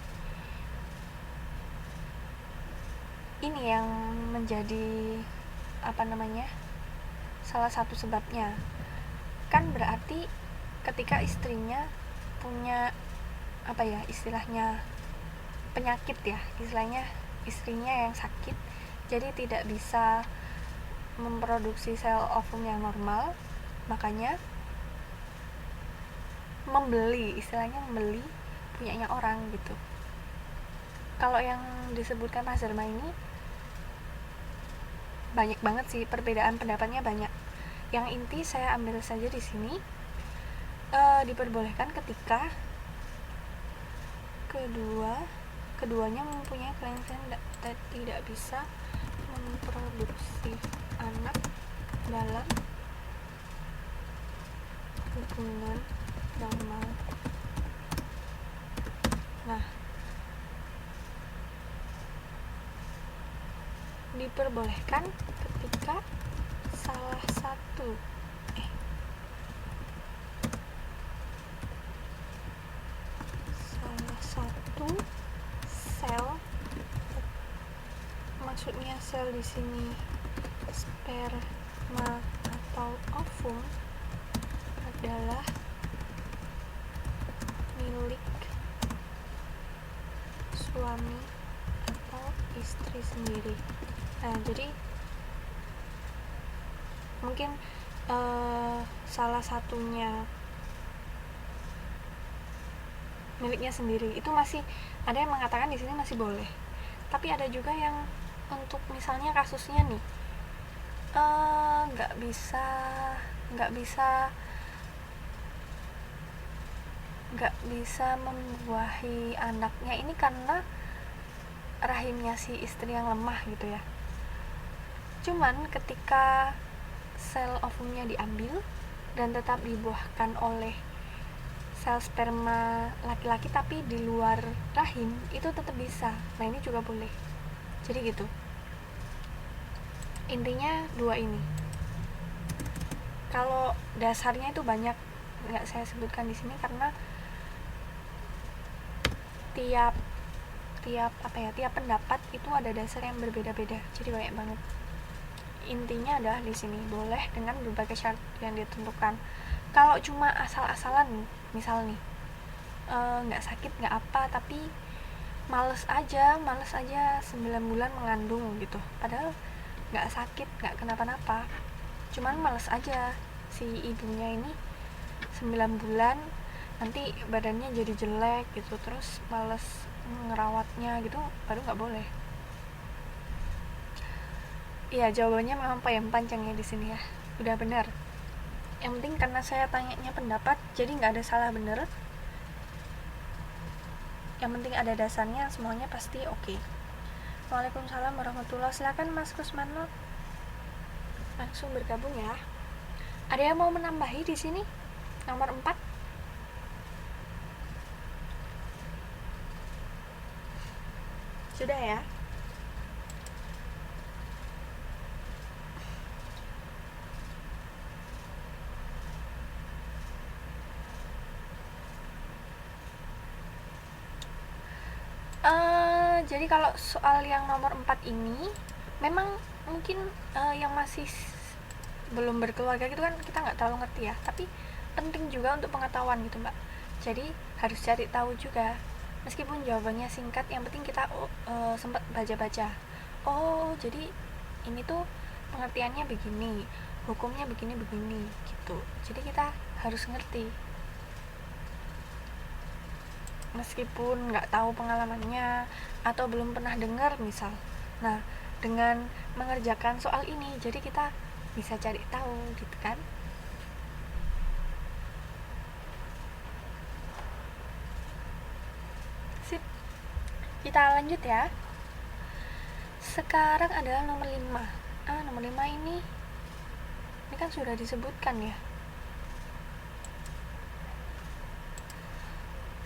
yang menjadi salah satu sebabnya kan, berarti ketika istrinya punya istilahnya penyakit ya, istilahnya istrinya yang sakit, jadi tidak bisa memproduksi sel ovum yang normal, makanya membeli punyanya orang gitu. Kalau yang disebutkan Mas Dharma ini banyak banget sih, perbedaan pendapatnya banyak. Yang inti saya ambil saja di sini, diperbolehkan ketika keduanya mempunyai kelainan dan tidak bisa memproduksi anak dalam hubungan normal. Nah, diperbolehkan ketika salah satu sel, maksudnya sel di sini sperma atau ovum, adalah milik suami atau istri sendiri. Nah, jadi mungkin salah satunya miliknya sendiri, itu masih ada yang mengatakan di sini masih boleh. Tapi ada juga yang untuk misalnya kasusnya nih nggak bisa membuahi anaknya ini karena rahimnya si istri yang lemah gitu ya. Cuman ketika sel ovumnya diambil dan tetap dibuahkan oleh sel sperma laki-laki tapi di luar rahim, itu tetap bisa. Nah ini juga boleh. Jadi gitu, intinya dua ini. Kalau dasarnya itu banyak, nggak saya sebutkan di sini karena tiap tiap pendapat itu ada dasar yang berbeda-beda, jadi banyak banget. Intinya adalah di sini boleh dengan berbagai syarat yang ditentukan. Kalau cuma asal-asalan, misal nih nggak sakit nggak apa, tapi males aja 9 bulan mengandung gitu, padahal nggak sakit nggak kenapa-napa, cuman males aja si ibunya ini 9 bulan nanti badannya jadi jelek gitu, terus males ngerawatnya gitu, baru nggak boleh. Iya, jawabannya memang panjang ya di sini ya, udah benar. Yang penting karena saya tanyanya pendapat, jadi nggak ada salah bener, yang penting ada dasarnya, semuanya pasti oke. Waalaikumsalam warahmatullahi. Silakan Mas Kusmanto langsung bergabung ya. Ada yang mau menambahi di sini? Nomor 4. Sudah ya? Jadi kalau soal yang nomor 4 ini memang mungkin yang masih belum berkeluarga gitu kan kita nggak terlalu ngerti ya, tapi penting juga untuk pengetahuan gitu Mbak, jadi harus cari tahu juga meskipun jawabannya singkat, yang penting kita sempat baca-baca, oh jadi ini tuh pengertiannya begini, hukumnya begini gitu, jadi kita harus ngerti meskipun nggak tahu pengalamannya atau belum pernah dengar misal. Nah, dengan mengerjakan soal ini jadi kita bisa cari tahu gitu kan. Sip, kita lanjut ya. Sekarang adalah nomor 5. Nomor 5 ini kan sudah disebutkan ya.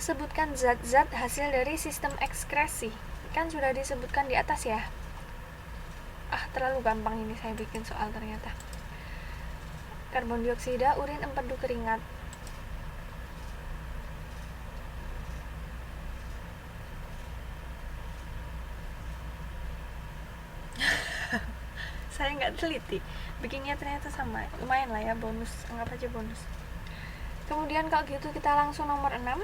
Sebutkan zat-zat hasil dari sistem ekskresi. Kan sudah disebutkan di atas ya. Terlalu gampang ini saya bikin soal ternyata. Karbon dioksida, urin, empedu, keringat. Saya nggak teliti, bikinnya ternyata sama. Lumayan lah ya, bonus, anggap aja bonus. Kemudian kalau gitu kita langsung nomor 6.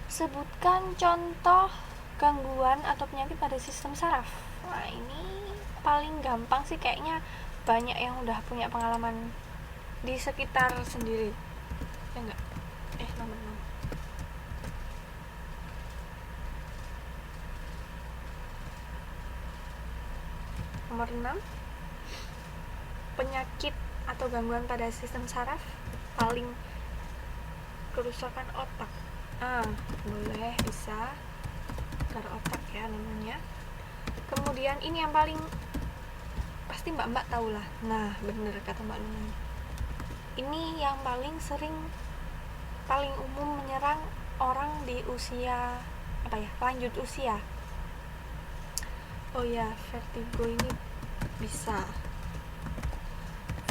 Sebutkan contoh gangguan atau penyakit pada sistem saraf. Nah, ini paling gampang sih, kayaknya banyak yang udah punya pengalaman di sekitar sendiri. Ya enggak? Nomor 6. Nomor 6. Penyakit atau gangguan pada sistem saraf, paling kerusakan otak. Boleh, bisa ke otak ya namanya. Kemudian ini yang paling pasti mbak tahu lah. Nah, bener kata Mbak Luna. Ini yang paling sering, paling umum menyerang orang di usia lanjut usia. Oh ya, vertigo ini bisa.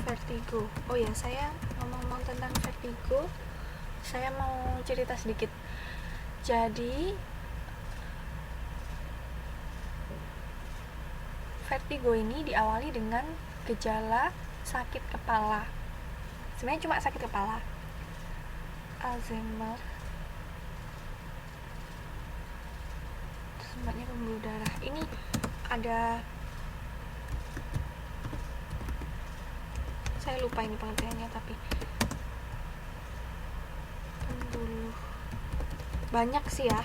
Vertigo. Oh ya, saya ngomong tentang vertigo, saya mau cerita sedikit. Jadi vertigo ini diawali dengan gejala sakit kepala. Sebenarnya cuma sakit kepala. Alzheimer. Sumbernya pembuluh darah. Ini ada, saya lupa ini pengertiannya, tapi pembuluh, banyak sih ya.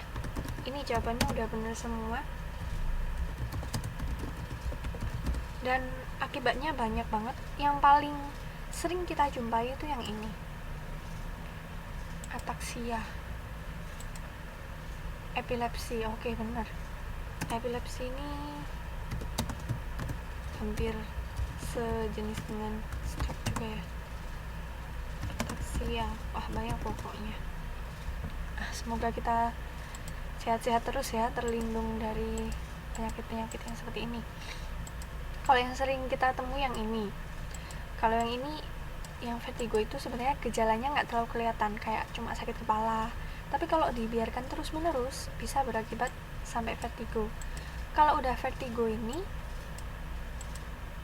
Ini jawabannya udah bener semua dan akibatnya banyak banget. Yang paling sering kita jumpai itu yang ini, ataksia, epilepsi. Oke, bener, epilepsi ini hampir sejenis dengan stroke juga ya. Ataksia, banyak pokoknya. Semoga kita sehat-sehat terus ya, terlindung dari penyakit-penyakit yang seperti ini. Kalau yang sering kita temui yang ini. Kalau yang ini, yang vertigo itu sebenarnya gejalanya nggak terlalu kelihatan, kayak cuma sakit kepala. Tapi kalau dibiarkan terus-menerus bisa berakibat sampai vertigo. Kalau udah vertigo ini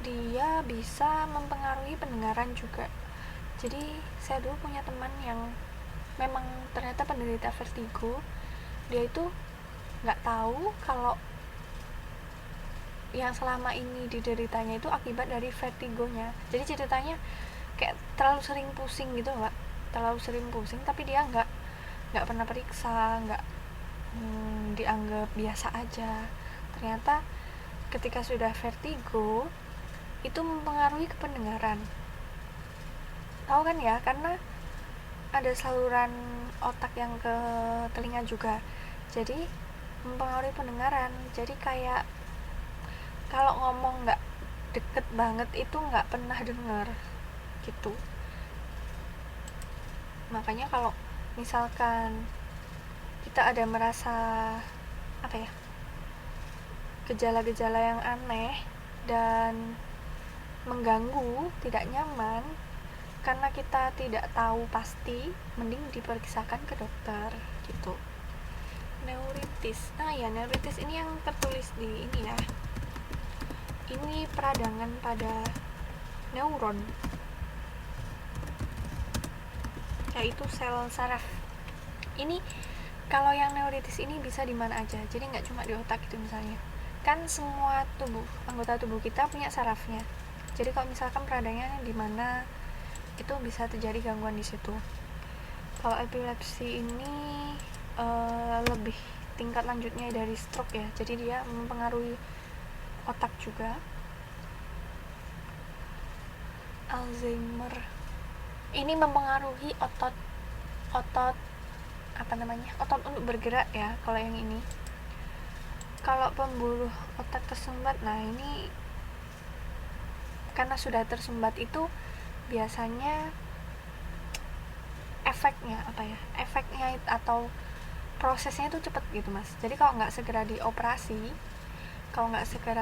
dia bisa mempengaruhi pendengaran juga. Jadi saya dulu punya teman yang memang ternyata penderita vertigo. Dia itu nggak tahu kalau yang selama ini dideritanya itu akibat dari vertigonya. Jadi ceritanya kayak terlalu sering pusing gitu Mbak, terlalu sering pusing, tapi dia nggak pernah periksa, nggak dianggap biasa aja. Ternyata ketika sudah vertigo itu mempengaruhi ke pendengaran. Tahu kan ya, karena ada saluran otak yang ke telinga juga, jadi mempengaruhi pendengaran. Jadi kayak kalau ngomong nggak deket banget itu nggak pernah dengar gitu. Makanya kalau misalkan kita ada merasa gejala-gejala yang aneh dan mengganggu, tidak nyaman, karena kita tidak tahu pasti, mending diperiksakan ke dokter gitu. Neuritis. Neuritis ini yang tertulis di ini ya. Ini peradangan pada neuron, yaitu sel saraf. Ini kalau yang neuritis ini bisa di mana aja. Jadi nggak cuma di otak gitu misalnya. Kan semua anggota tubuh kita punya sarafnya. Jadi kalau misalkan peradangannya di mana, itu bisa terjadi gangguan di situ. Kalau epilepsi ini lebih tingkat lanjutnya dari stroke ya. Jadi dia mempengaruhi otak juga. Alzheimer ini mempengaruhi otot untuk bergerak ya. Kalau yang ini, kalau pembuluh otak tersumbat, ini karena sudah tersumbat itu biasanya efeknya atau prosesnya itu cepet gitu Mas. Jadi kalau nggak segera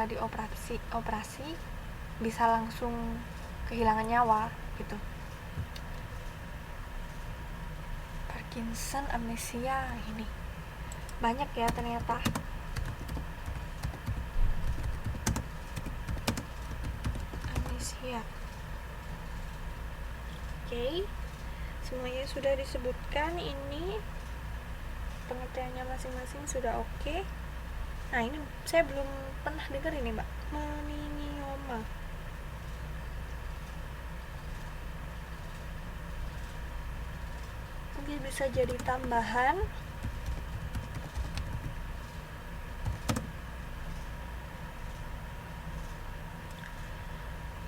dioperasi bisa langsung kehilangan nyawa gitu. Parkinson, amnesia, ini banyak ya ternyata. Amnesia. Oke. Semuanya sudah disebutkan, ini pengertiannya masing-masing sudah oke. Nah, ini saya belum pernah dengar ini Mbak, meningioma. Mungkin bisa jadi tambahan.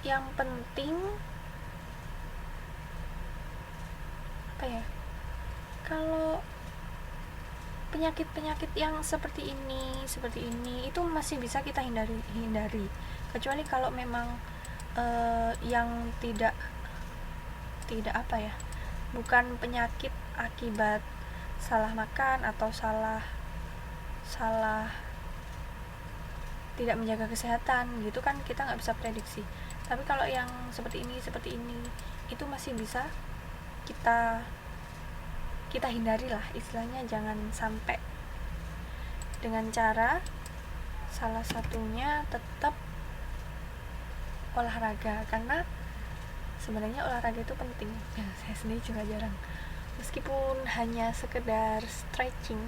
Yang penting kalau penyakit-penyakit yang seperti ini itu masih bisa kita hindari. Kecuali kalau memang yang tidak bukan penyakit akibat salah makan atau salah tidak menjaga kesehatan gitu kan, kita nggak bisa prediksi. Tapi kalau yang seperti ini itu masih bisa kita hindari lah, istilahnya jangan sampai, dengan cara salah satunya tetap olahraga, karena sebenarnya olahraga itu penting ya. Saya sendiri juga jarang, meskipun hanya sekedar stretching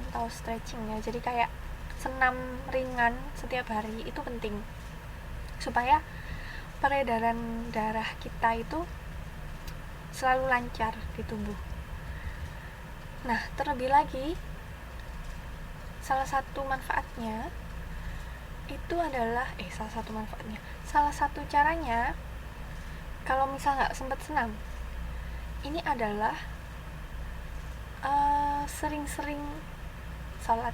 ya, jadi kayak senam ringan setiap hari itu penting supaya peredaran darah kita itu selalu lancar di tubuh. Nah, terlebih lagi salah satu caranya kalau misal nggak sempat senam ini adalah sering-sering sholat.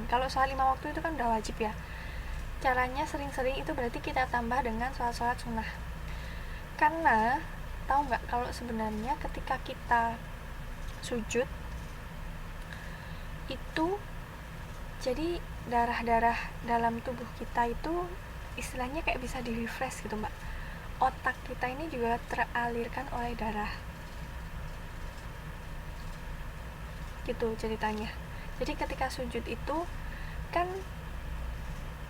Kalau sholat 5 waktu itu kan udah wajib ya. Caranya sering-sering itu berarti kita tambah dengan sholat sunnah. Karena tahu nggak, kalau sebenarnya ketika kita sujud itu jadi darah-darah dalam tubuh kita itu istilahnya kayak bisa di refresh gitu Mbak. Otak kita ini juga teralirkan oleh darah gitu ceritanya. Jadi ketika sujud itu kan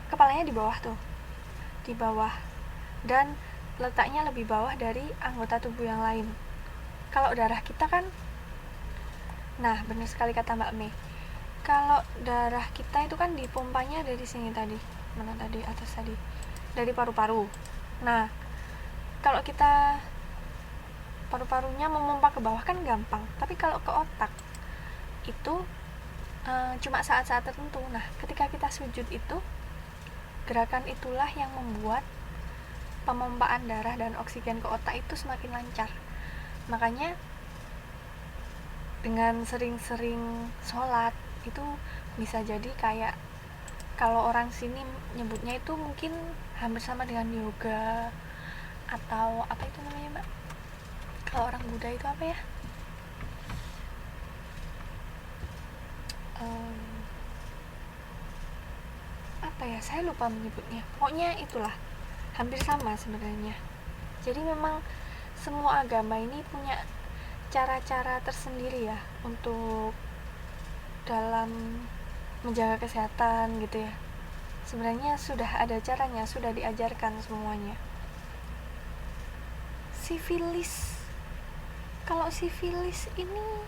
kepalanya di bawah tuh, di bawah, dan letaknya lebih bawah dari anggota tubuh yang lain. Kalau darah kita kan, nah benar sekali kata Mbak Mei, kalau darah kita itu kan dipompanya dari sini tadi, mana tadi, atas tadi, dari paru-paru. Nah kalau kita paru-parunya memompa ke bawah kan gampang, tapi kalau ke otak itu cuma saat-saat tertentu. Nah ketika kita sujud itu, gerakan itulah yang membuat pemompaan darah dan oksigen ke otak itu semakin lancar. Makanya dengan sering-sering sholat itu bisa jadi kayak, kalau orang sini nyebutnya itu mungkin hampir sama dengan yoga, atau apa itu namanya Mbak, kalau orang Buddha itu apa ya, apa ya, saya lupa menyebutnya, pokoknya itulah, hampir sama sebenarnya. Jadi memang semua agama ini punya cara-cara tersendiri ya untuk dalam menjaga kesehatan gitu ya. Sebenarnya sudah ada caranya, sudah diajarkan semuanya. Sifilis, kalau sifilis ini,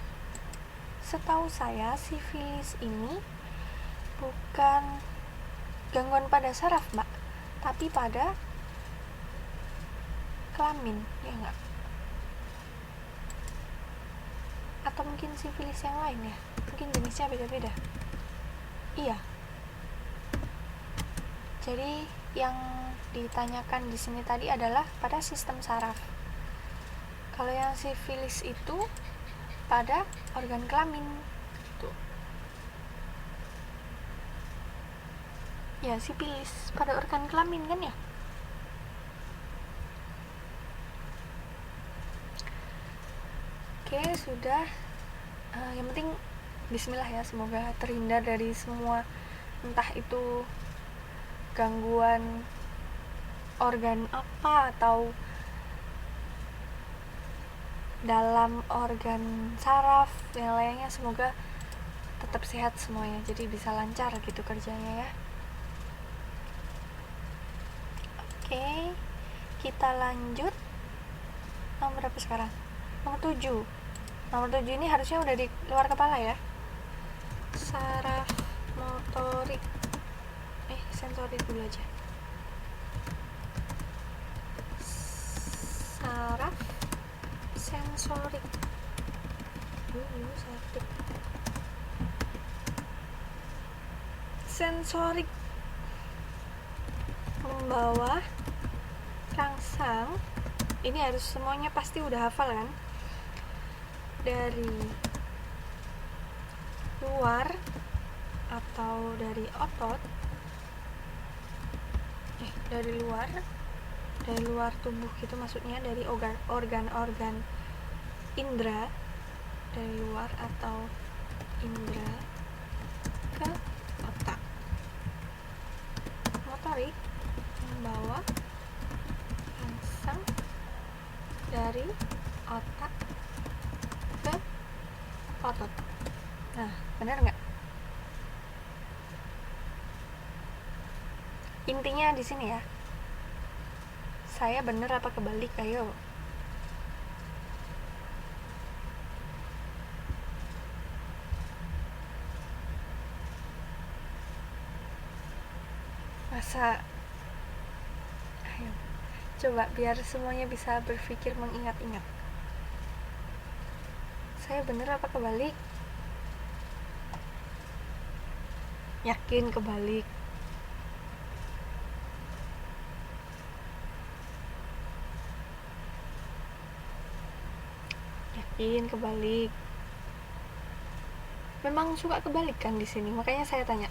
setahu saya sifilis ini bukan gangguan pada saraf Mbak, tapi pada kelamin, ya enggak? Atau mungkin sifilis yang lain ya, mungkin jenisnya beda-beda. Iya, jadi yang ditanyakan di sini tadi adalah pada sistem saraf. Kalau yang sifilis itu pada organ kelamin tuh. Ya, sifilis pada organ kelamin kan ya. Oke, sudah. Yang penting bismillah ya, semoga terhindar dari semua, entah itu gangguan organ apa atau dalam organ saraf yang lainnya, semoga tetap sehat semuanya, jadi bisa lancar gitu kerjanya ya. Oke, kita lanjut. Nomor berapa sekarang? Nomor 7. Nomor 7 ini harusnya udah di luar kepala ya. Saraf motorik. Sensorik dulu aja. Saraf sensorik. Sensorik membawa rangsang. Ini harus semuanya pasti udah hafal kan? Dari luar atau dari otot, dari luar tubuh gitu, maksudnya dari organ-organ indera, dari luar atau indera ke otak. Motorik membawa rangsang dari otak ke otot. Nah, benar nggak? Intinya di sini ya. Saya bener apa kebalik? Ayo. Masa? Ayo. Coba biar semuanya bisa berpikir mengingat-ingat. Saya bener apa kebalik? Yakin kebalik? Yakin kebalik? Memang suka kebalik kan di sini, makanya saya tanya.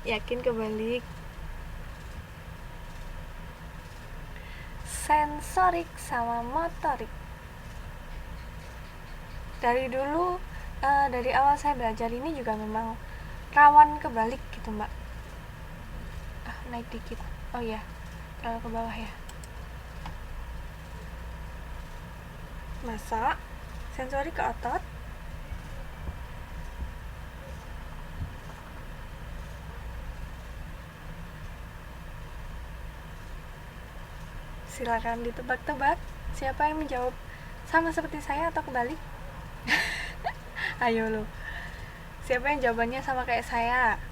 Yakin kebalik? Sensorik sama motorik. Dari dulu, dari awal saya belajar ini juga memang rawan kebalik gitu Mbak. Naik dikit. Oh iya, terlalu ke bawah ya. Masa sensorik ke otot, Silakan ditebak-tebak siapa yang menjawab sama seperti saya atau kebalik. Ayo lo, siapa yang jawabannya sama kayak saya?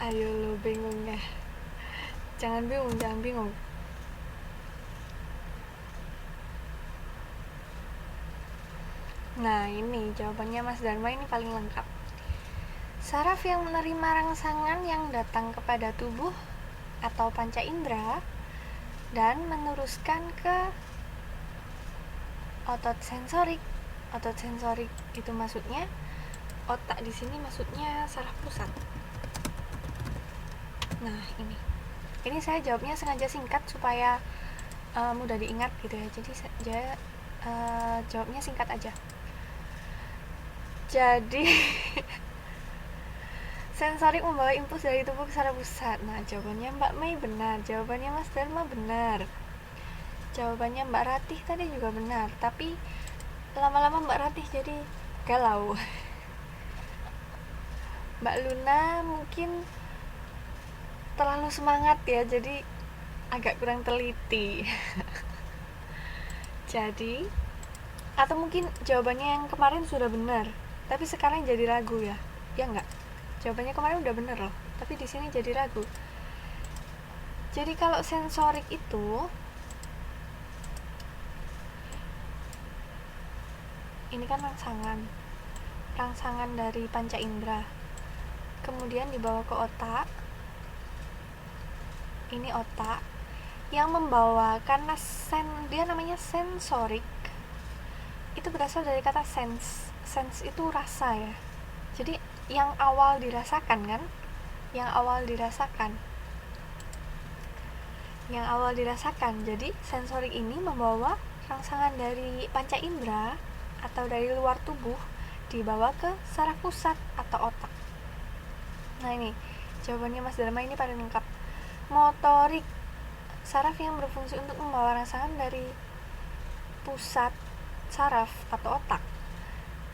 Ayo lo, bingung ya? Jangan bingung. Nah, ini jawabannya Mas Dharma ini paling lengkap. Saraf yang menerima rangsangan yang datang kepada tubuh atau panca indera dan meneruskan ke otot sensorik. Otot sensorik itu maksudnya otak, di sini maksudnya saraf pusat. Nah, ini saya jawabnya sengaja singkat supaya mudah diingat gitu ya. Jadi saya jawabnya singkat aja. Jadi sensorik membawa impuls dari tubuh ke saraf pusat. Nah, jawabannya Mbak Mei benar, jawabannya Mas Dharma benar, jawabannya Mbak Ratih tadi juga benar. Tapi lama-lama Mbak Ratih jadi galau. Mbak Luna mungkin terlalu semangat ya, jadi agak kurang teliti. Jadi, atau mungkin jawabannya yang kemarin sudah benar, tapi sekarang jadi ragu ya? Ya enggak? Jawabannya kemarin udah benar loh, tapi di sini jadi ragu. Jadi kalau sensorik itu ini kan rangsangan dari panca indera, kemudian dibawa ke otak. Ini otak yang membawa, karena dia namanya sensorik, itu berasal dari kata sense itu rasa ya. Jadi yang awal dirasakan kan, yang awal dirasakan. Jadi sensorik ini membawa rangsangan dari panca indera atau dari luar tubuh dibawa ke saraf pusat atau otak. Nah, ini jawabannya Mas Dharma ini paling lengkap. Motorik, saraf yang berfungsi untuk membawa rangsangan dari pusat saraf atau otak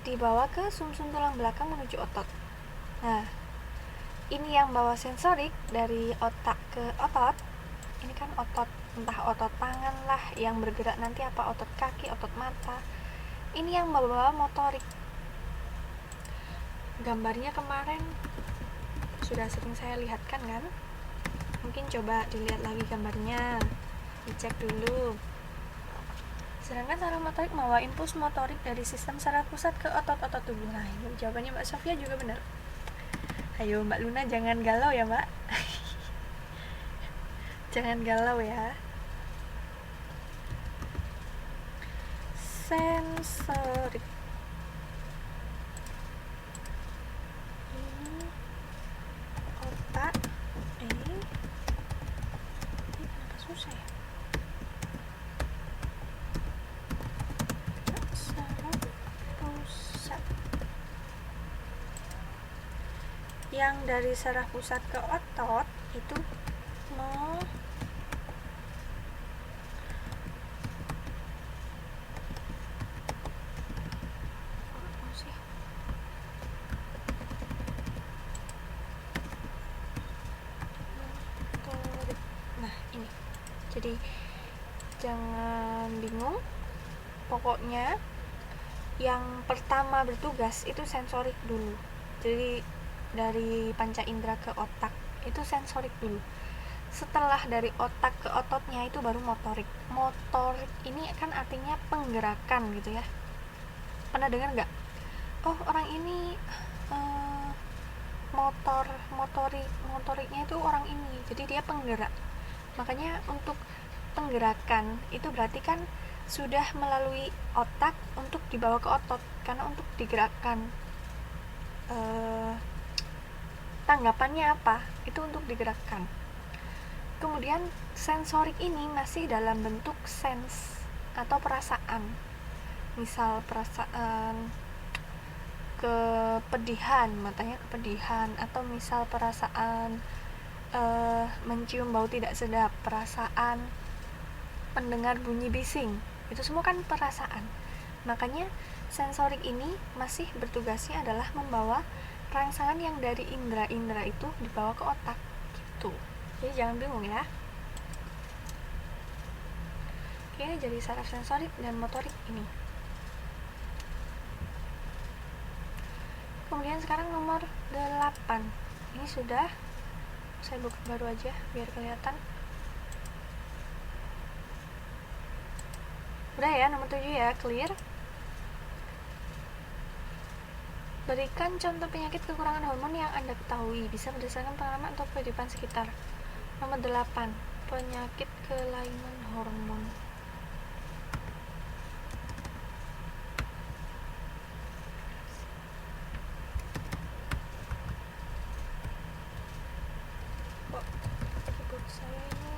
dibawa ke sumsum tulang belakang menuju otot. Nah, ini yang bawa sensorik dari otak ke otot. Ini kan otot, entah otot tangan lah yang bergerak nanti, apa otot kaki, otot mata. Ini yang membawa motorik. Gambarnya kemarin sudah sering saya lihatkan kan? Mungkin coba dilihat lagi gambarnya, dicek dulu. Sedangkan saraf motorik membawa impuls motorik dari sistem saraf pusat ke otot-otot tubuh. Nah, ini jawabannya Mbak Sofia juga benar. Ayo Mbak Luna jangan galau ya Mbak. Jangan galau ya. Sensorik ini otak. Ini kenapa susah ya? Saraf pusat. Yang dari saraf pusat ke otot itu jadi jangan bingung, pokoknya yang pertama bertugas itu sensorik dulu. Jadi dari panca indera ke otak itu sensorik dulu, setelah dari otak ke ototnya itu baru motorik. Motorik ini kan artinya penggerakan gitu ya. Pernah dengar nggak? Oh, orang ini motoriknya itu orang ini, jadi dia penggerak. Makanya untuk penggerakan itu berarti kan sudah melalui otak untuk dibawa ke otot, karena untuk digerakkan. Tanggapannya apa? Itu untuk digerakkan. Kemudian sensorik ini masih dalam bentuk sense atau perasaan. Misal perasaan kepedihan, matanya kepedihan, atau misal perasaan mencium bau tidak sedap, perasaan mendengar bunyi bising, itu semua kan perasaan. Makanya sensorik ini masih bertugasnya adalah membawa rangsangan yang dari indera-indera itu dibawa ke otak gitu. Jadi jangan bingung ya. Oke, jadi saraf sensorik dan motorik ini. Kemudian sekarang nomor 8. Ini sudah saya buka baru aja biar kelihatan. Udah ya, nomor 7 ya, clear. Berikan contoh penyakit kekurangan hormon yang Anda ketahui, bisa berdasarkan pengalaman atau kehidupan sekitar. Nomor 8, penyakit kelainan hormon. Kok keyboard saya ini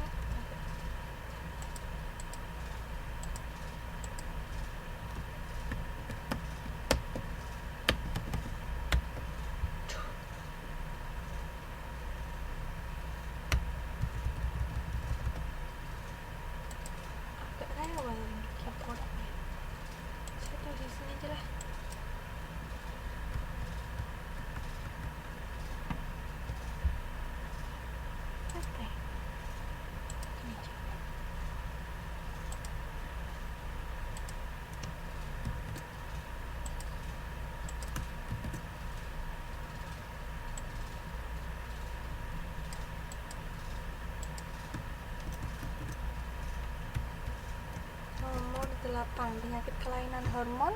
nomor 8, penyakit kelainan hormon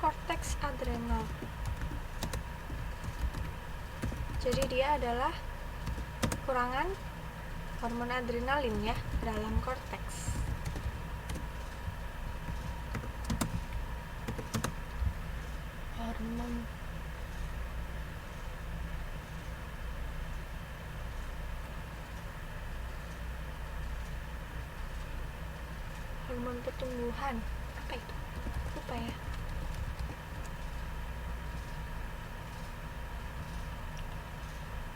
korteks adrenal. Jadi dia adalah kekurangan hormon adrenalin ya dalam korteks. Hormon pertumbuhan, apa itu? Lupa ya.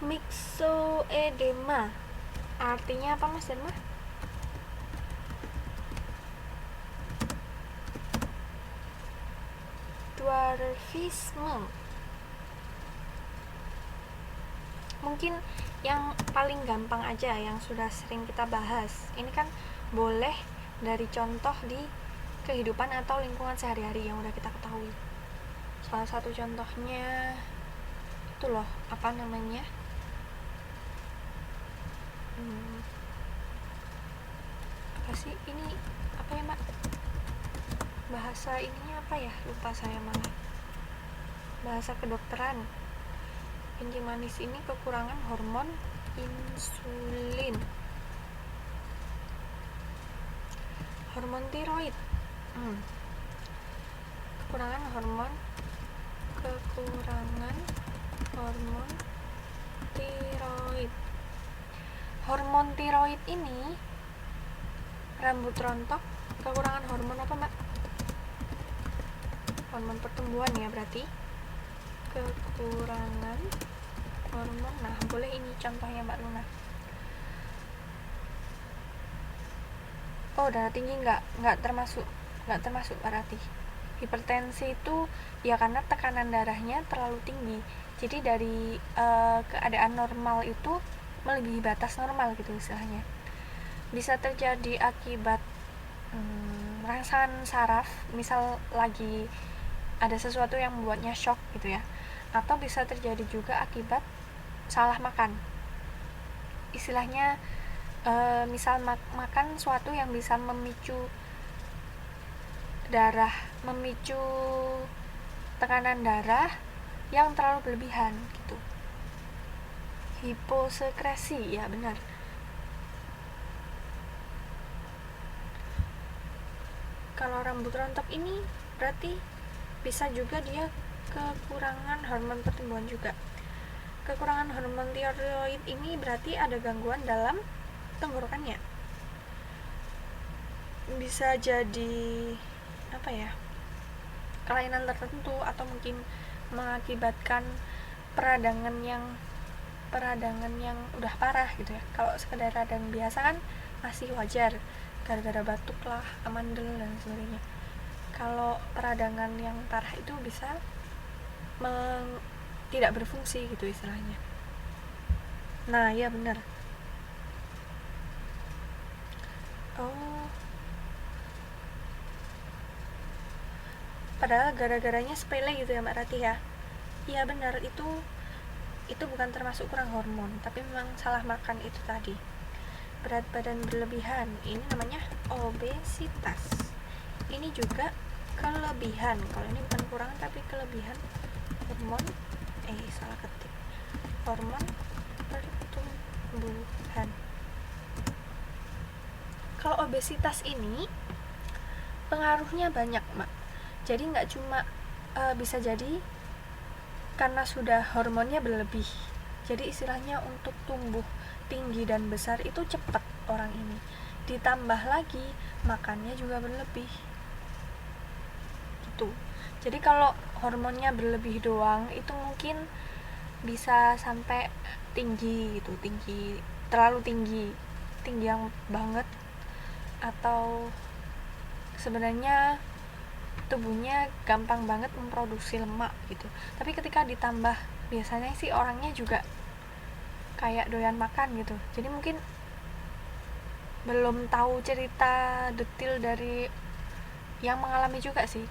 Myxoedema, artinya apa Mas Dharma? Dwarfisme. Mungkin yang paling gampang aja, yang sudah sering kita bahas. Ini kan boleh dari contoh di kehidupan atau lingkungan sehari-hari yang udah kita ketahui. Salah satu contohnya itu loh, apa namanya? Apa sih ini? Apa ya, Mbak? Bahasa ininya apa ya? Lupa saya malah. Bahasa kedokteran. Kencing manis ini kekurangan hormon insulin. Hormon tiroid. Kekurangan hormon tiroid. Hormon tiroid ini rambut rontok, kekurangan hormon apa Mbak? Hormon pertumbuhan ya berarti. Kekurangan hormon. Nah, boleh ini contohnya Mbak Luna. Oh, darah tinggi nggak termasuk berarti. Hipertensi itu ya karena tekanan darahnya terlalu tinggi. Jadi dari keadaan normal itu melebihi batas normal gitu istilahnya. Bisa terjadi akibat rangsangan saraf, misal lagi ada sesuatu yang membuatnya shock gitu ya. Atau bisa terjadi juga akibat salah makan. Istilahnya misal makan suatu yang bisa memicu tekanan darah yang terlalu berlebihan gitu. Hiposekresi, ya benar. Kalau rambut rontok ini berarti bisa juga dia kekurangan hormon pertumbuhan juga. Kekurangan hormon tiroid ini berarti ada gangguan dalam tenggorokannya. Bisa jadi apa ya, kelainan tertentu atau mungkin mengakibatkan peradangan yang udah parah gitu ya. Kalau sekedar radang biasa kan masih wajar, gara-gara batuk lah, amandel dan sebagainya. Kalau peradangan yang parah itu bisa tidak berfungsi gitu istilahnya. Nah ya benar. Oh, padahal gara-garanya sepele gitu ya Mbak Rati ya. Iya benar, itu bukan termasuk kurang hormon, tapi memang salah makan itu tadi. Berat badan berlebihan, ini namanya obesitas. Ini juga kelebihan. Kalau ini bukan kurang tapi kelebihan hormon salah ketik. Hormon pertumbuhan. Kalau obesitas ini pengaruhnya banyak, Mbak. Jadi nggak cuma bisa jadi karena sudah hormonnya berlebih. Jadi istilahnya untuk tumbuh tinggi dan besar itu cepat orang ini. Ditambah lagi makannya juga berlebih. Gitu. Jadi kalau hormonnya berlebih doang itu mungkin bisa sampai tinggi gitu, terlalu tinggi yang banget, atau sebenarnya tubuhnya gampang banget memproduksi lemak gitu. Tapi ketika ditambah, biasanya sih orangnya juga kayak doyan makan gitu. Jadi mungkin belum tahu cerita detail dari yang mengalami juga sih.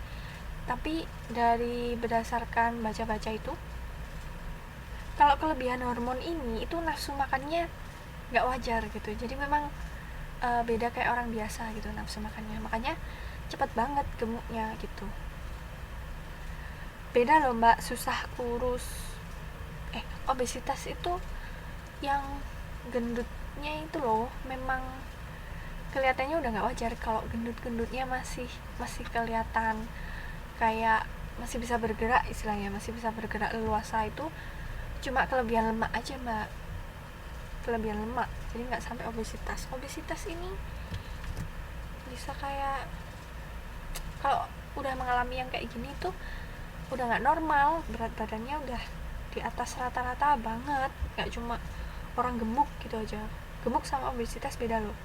Tapi dari berdasarkan baca-baca itu, kalau kelebihan hormon ini itu nafsu makannya nggak wajar gitu. Jadi memang beda kayak orang biasa gitu nafsu makannya. Makanya cepet banget gemuknya gitu. Beda loh Mbak, susah kurus. Obesitas itu yang gendutnya itu loh memang kelihatannya udah nggak wajar. Kalau gendutnya masih kelihatan kayak masih bisa bergerak, istilahnya masih bisa bergerak leluasa, itu cuma kelebihan lemak aja Mbak, kelebihan lemak. Jadi nggak sampai obesitas ini bisa kayak, kalau udah mengalami yang kayak gini tuh udah nggak normal, berat badannya udah di atas rata-rata banget, nggak cuma orang gemuk gitu aja. Gemuk sama obesitas beda loh.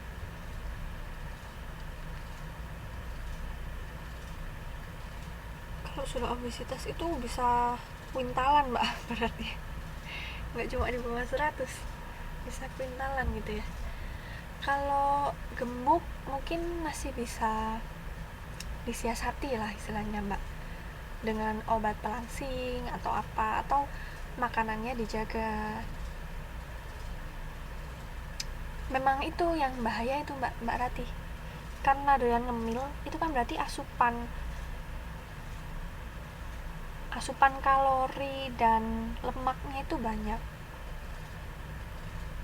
Kalau sudah obesitas itu bisa kuintalan Mbak beratnya, nggak cuma di bawah 100, bisa kuintalan gitu ya. Kalau gemuk mungkin masih bisa disiasati lah istilahnya Mbak, dengan obat pelangsing atau apa, atau makanannya dijaga. Memang itu yang bahaya itu Mbak Rati, karena doyan ngemil itu kan berarti asupan kalori dan lemaknya itu banyak.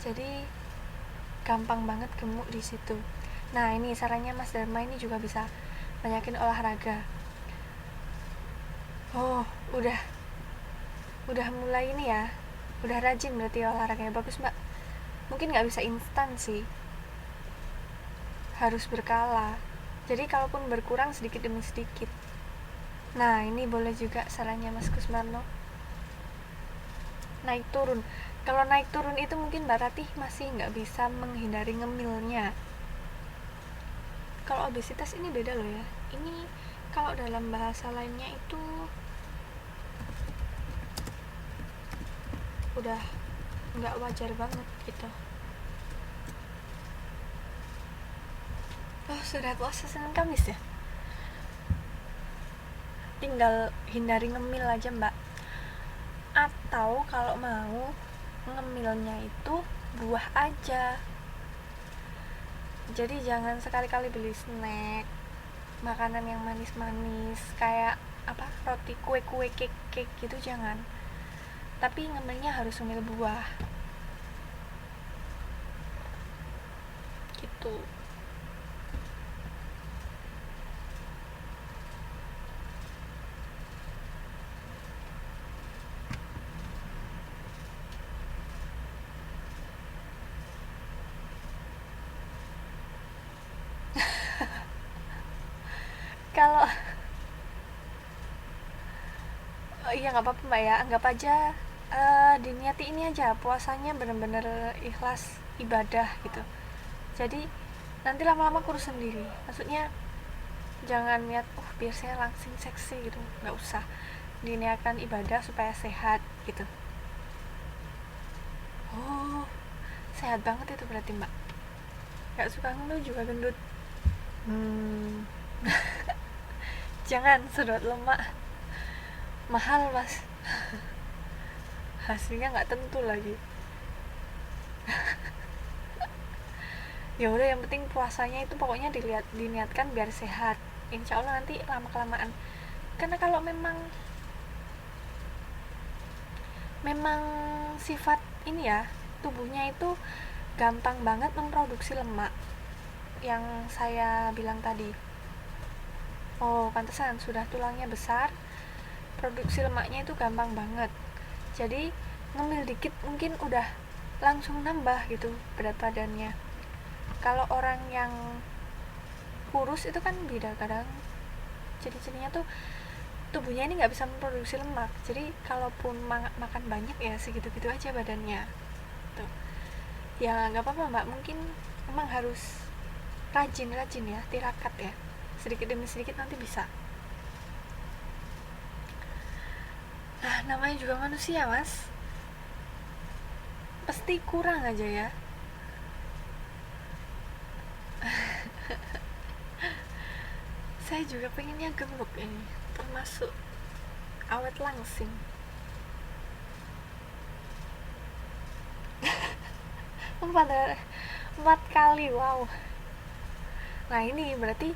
Jadi gampang banget gemuk di situ. Nah ini sarannya Mas Dharma ini juga bisa banyakin olahraga. Oh udah mulai ini ya, udah rajin berarti olahraganya, bagus Mbak. Mungkin nggak bisa instan sih, harus berkala. Jadi kalaupun berkurang sedikit demi sedikit. Nah ini boleh juga sarannya Mas Kusmarno, naik turun. Kalau naik turun itu mungkin Mbak Ratih masih nggak bisa menghindari ngemilnya. Kalau obesitas ini beda loh ya. Ini kalau dalam bahasa lainnya itu udah nggak wajar banget gitu. Oh sudah puasa Senin Kamis ya, tinggal hindari ngemil aja Mbak. Atau kalau mau ngemilnya itu buah aja. Jadi jangan sekali-kali beli snack, makanan yang manis-manis kayak apa, roti, kue-kue, cake gitu jangan. Tapi ngemilnya harus ngemil buah. Gitu. Oh iya, nggak apa-apa mbak ya, anggap aja diniati ini aja, puasanya bener-bener ikhlas ibadah gitu. Jadi nanti lama-lama kurus sendiri, maksudnya jangan niat biar saya langsing seksi gitu, nggak usah, diniatkan ibadah supaya sehat gitu. Oh, sehat banget itu berarti mbak, nggak suka ngeluh juga gendut. hmm, Jangan sedot lemak, mahal mas, hasilnya nggak tentu lagi. Ya udah, yang penting puasanya itu pokoknya diniatkan biar sehat, insya Allah nanti lama kelamaan. Karena kalau memang sifat ini ya, tubuhnya itu gampang banget memproduksi lemak, yang saya bilang tadi. Oh pantesan, sudah tulangnya besar, produksi lemaknya itu gampang banget. Jadi ngemil dikit mungkin udah langsung nambah gitu berat badannya. Kalau orang yang kurus itu kan beda, kadang ciri-cirinya tuh tubuhnya ini nggak bisa memproduksi lemak, jadi kalaupun makan banyak ya segitu-gitu aja badannya tuh. Ya nggak apa-apa mbak, mungkin emang harus rajin ya, tirakat ya, sedikit demi sedikit nanti bisa. Nah namanya juga manusia mas, pasti kurang aja ya. Saya juga pengennya gemuk ini, termasuk awet langsing. 4 kali, wow. Nah ini berarti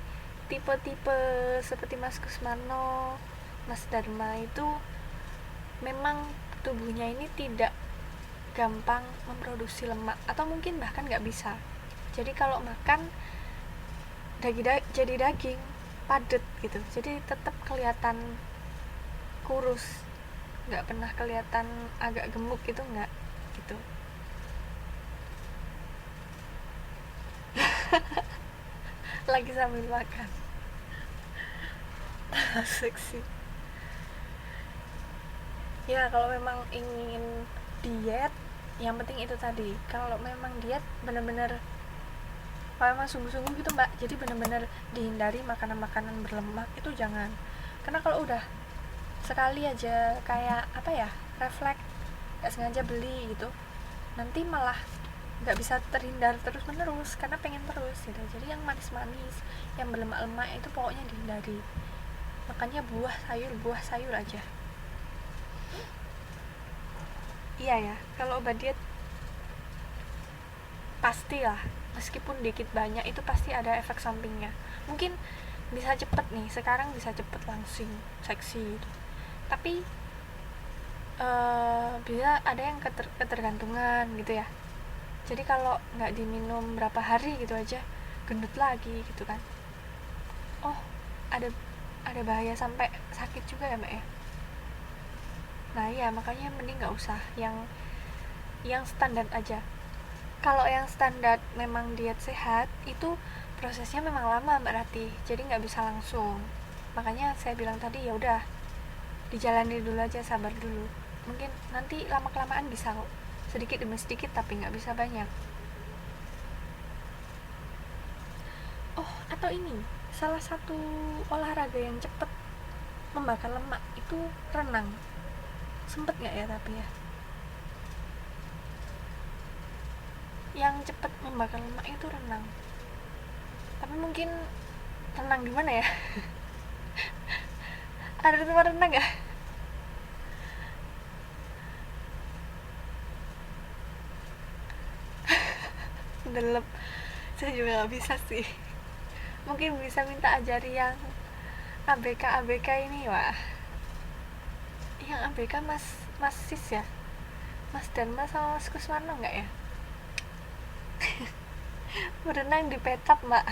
tipe-tipe seperti Mas Kusmano, Mas Dharma itu memang tubuhnya ini tidak gampang memproduksi lemak, atau mungkin bahkan nggak bisa. Jadi kalau makan jadi daging padat gitu, jadi tetap kelihatan kurus, nggak pernah kelihatan agak gemuk gitu, nggak gitu. Lagi sambil makan. Seksi. Ya kalau memang ingin diet, yang penting itu tadi, kalau memang diet bener-bener kalau memang sungguh-sungguh gitu mbak, jadi bener-bener dihindari makanan-makanan berlemak itu jangan. Karena kalau udah sekali aja kayak apa ya, refleks gak sengaja beli gitu, nanti malah nggak bisa terhindar terus menerus karena pengen terus gitu. Jadi yang manis-manis, yang berlemak-lemak itu pokoknya dihindari. Makanya buah sayur aja. Iya ya, kalau obat diet pastilah, meskipun dikit banyak itu pasti ada efek sampingnya. Mungkin bisa cepet nih, sekarang bisa cepet langsing seksi gitu. Tapi bisa ada yang ketergantungan gitu ya. Jadi kalau nggak diminum berapa hari gitu aja gendut lagi gitu kan. Oh, ada bahaya sampai sakit juga ya mbak ya. Nah iya, makanya mending nggak usah, yang standar aja. Kalau yang standar memang diet sehat itu prosesnya memang lama mbak Rati, jadi nggak bisa langsung. Makanya saya bilang tadi ya udah dijalani dulu aja, sabar dulu. Mungkin nanti lama kelamaan bisa kok, sedikit demi sedikit, tapi nggak bisa banyak. Oh atau ini, salah satu olahraga yang cepet membakar lemak itu renang. Sempet nggak ya tapi ya, yang cepet membakar lemak itu renang. Tapi mungkin renang di mana ya? Ada tempat renang nggak? Delep, saya juga nggak bisa sih. Mungkin bisa minta ajari yang ABK ini. Wah, yang ABK mas sis ya, Mas Dharma sama Mas Kusmano nggak ya? Berenang di petap mbak.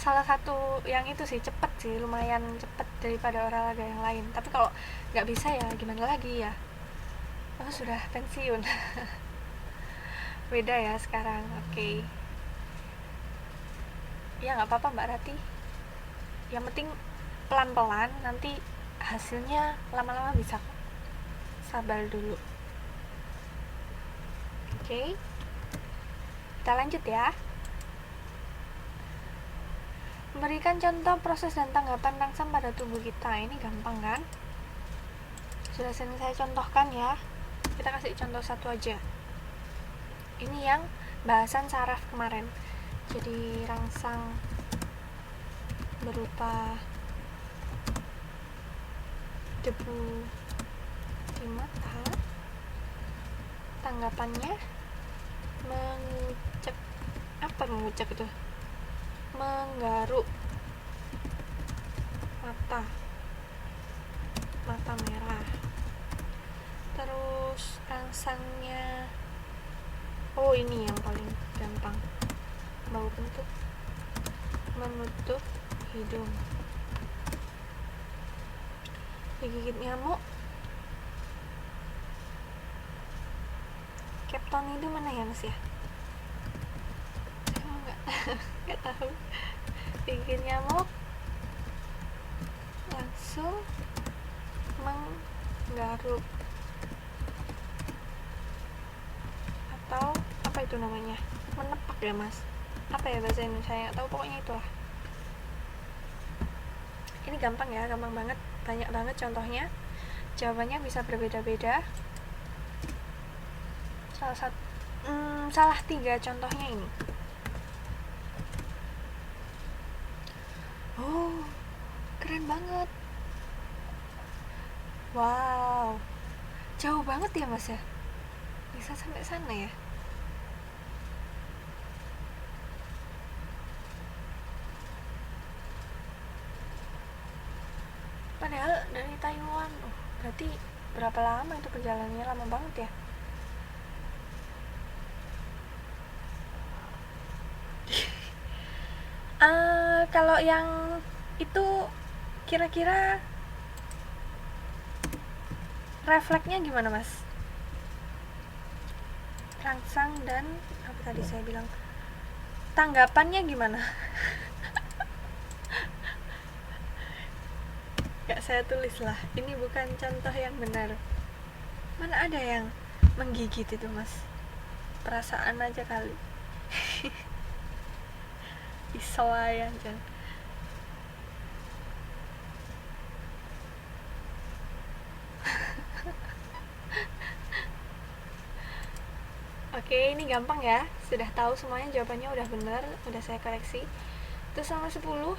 Salah satu yang itu sih cepet sih, lumayan cepet daripada olahraga yang lain. Tapi kalau nggak bisa ya gimana lagi ya, aku sudah pensiun. Beda ya sekarang. Oke. Ya nggak apa-apa Mbak Rati. Yang penting pelan-pelan, nanti hasilnya lama-lama bisa kok. Sabar dulu. Oke. Kita lanjut ya. Memberikan contoh proses dan tanggapan rangsang pada tubuh kita. Ini gampang kan? Sudah sering saya contohkan ya. Kita kasih contoh satu aja. Ini yang bahasan saraf kemarin. Jadi rangsang berupa debu di mata, tanggapannya mengucek. Apa mengucek itu? Menggaruk mata merah. Terus rangsangnya, oh ini yang paling gampang, bau kentut, menutup hidung, digigit nyamuk. Kepton itu mana ya Mas ya? Nggak tahu. Digigit nyamuk langsung menggaruk, atau apa itu namanya, menepak ya Mas, apa ya bahasa Indonesia, saya nggak tahu, pokoknya itulah. Ini gampang ya, gampang banget, banyak banget contohnya, jawabannya bisa berbeda-beda. Salah 3 contohnya ini. Oh, keren banget. Wow, jauh banget ya Mas ya, bisa sampai sana ya. Padahal dari Taiwan. Berarti berapa lama itu perjalanannya? Lama banget ya. Kalau yang itu kira-kira refleksnya gimana Mas? Rangsang dan apa tadi saya bilang, tanggapannya gimana? Gak saya tulis lah, ini bukan contoh yang benar. Mana ada yang menggigit itu Mas, perasaan aja kali. Isoayan kan. Oke, ini gampang ya. Sudah tahu semuanya, jawabannya udah benar, udah saya koreksi. Terus nomor 10.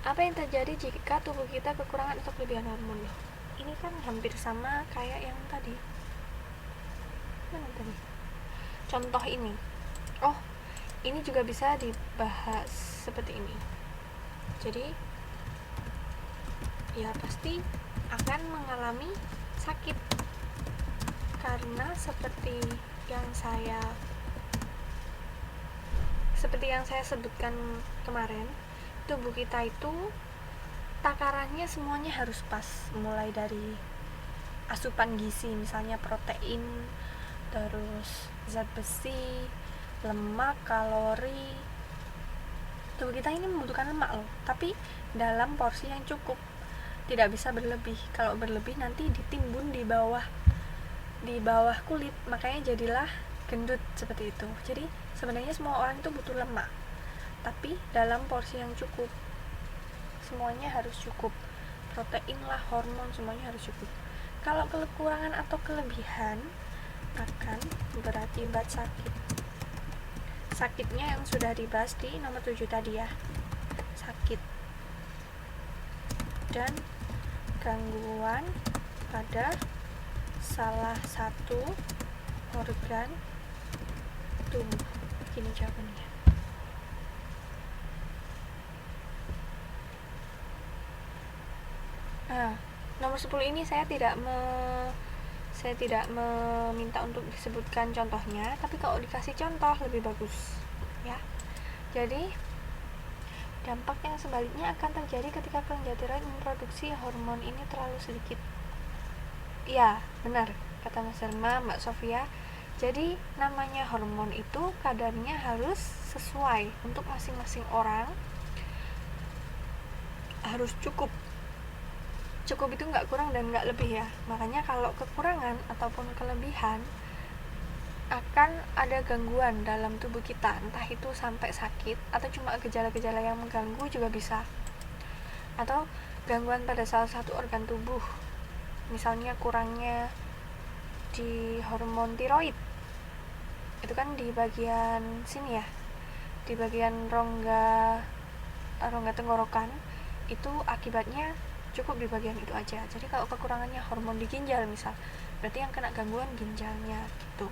Apa yang terjadi jika tubuh kita kekurangan atau kelebihan hormon? Ini kan hampir sama kayak yang tadi. Mana tadi? Contoh ini. Oh, ini juga bisa dibahas seperti ini. Jadi, ya pasti akan mengalami sakit. Karena seperti yang saya sebutkan kemarin, tubuh kita itu takarannya semuanya harus pas, mulai dari asupan gizi, misalnya protein, terus zat besi, lemak, kalori. Tubuh kita ini membutuhkan lemak loh, tapi dalam porsi yang cukup, tidak bisa berlebih. Kalau berlebih nanti ditimbun di bawah kulit, makanya jadilah gendut seperti itu. Jadi sebenarnya semua orang itu butuh lemak, tapi dalam porsi yang cukup. Semuanya harus cukup, protein lah, hormon, semuanya harus cukup. Kalau kekurangan atau kelebihan akan berakibat sakit. Sakitnya yang sudah dibahas di nomor 7 tadi ya, sakit dan gangguan pada salah satu organ tubuh. Gini jawabannya. Nomor 10 ini saya tidak meminta untuk disebutkan contohnya, tapi kalau dikasih contoh lebih bagus ya. Jadi dampak yang sebaliknya akan terjadi ketika kelenjar tiroid memproduksi hormon ini terlalu sedikit. Ya, benar kata Mas Herma, Mbak Sofia. Jadi namanya hormon itu kadarnya harus sesuai untuk masing-masing orang, harus cukup itu nggak kurang dan nggak lebih ya. Makanya kalau kekurangan ataupun kelebihan akan ada gangguan dalam tubuh kita, entah itu sampai sakit atau cuma gejala-gejala yang mengganggu juga bisa, atau gangguan pada salah satu organ tubuh, misalnya kurangnya di hormon tiroid, itu kan di bagian sini ya, di bagian rongga tenggorokan, itu akibatnya cukup di bagian itu aja. Jadi kalau kekurangannya hormon di ginjal misal, berarti yang kena gangguan ginjalnya gitu.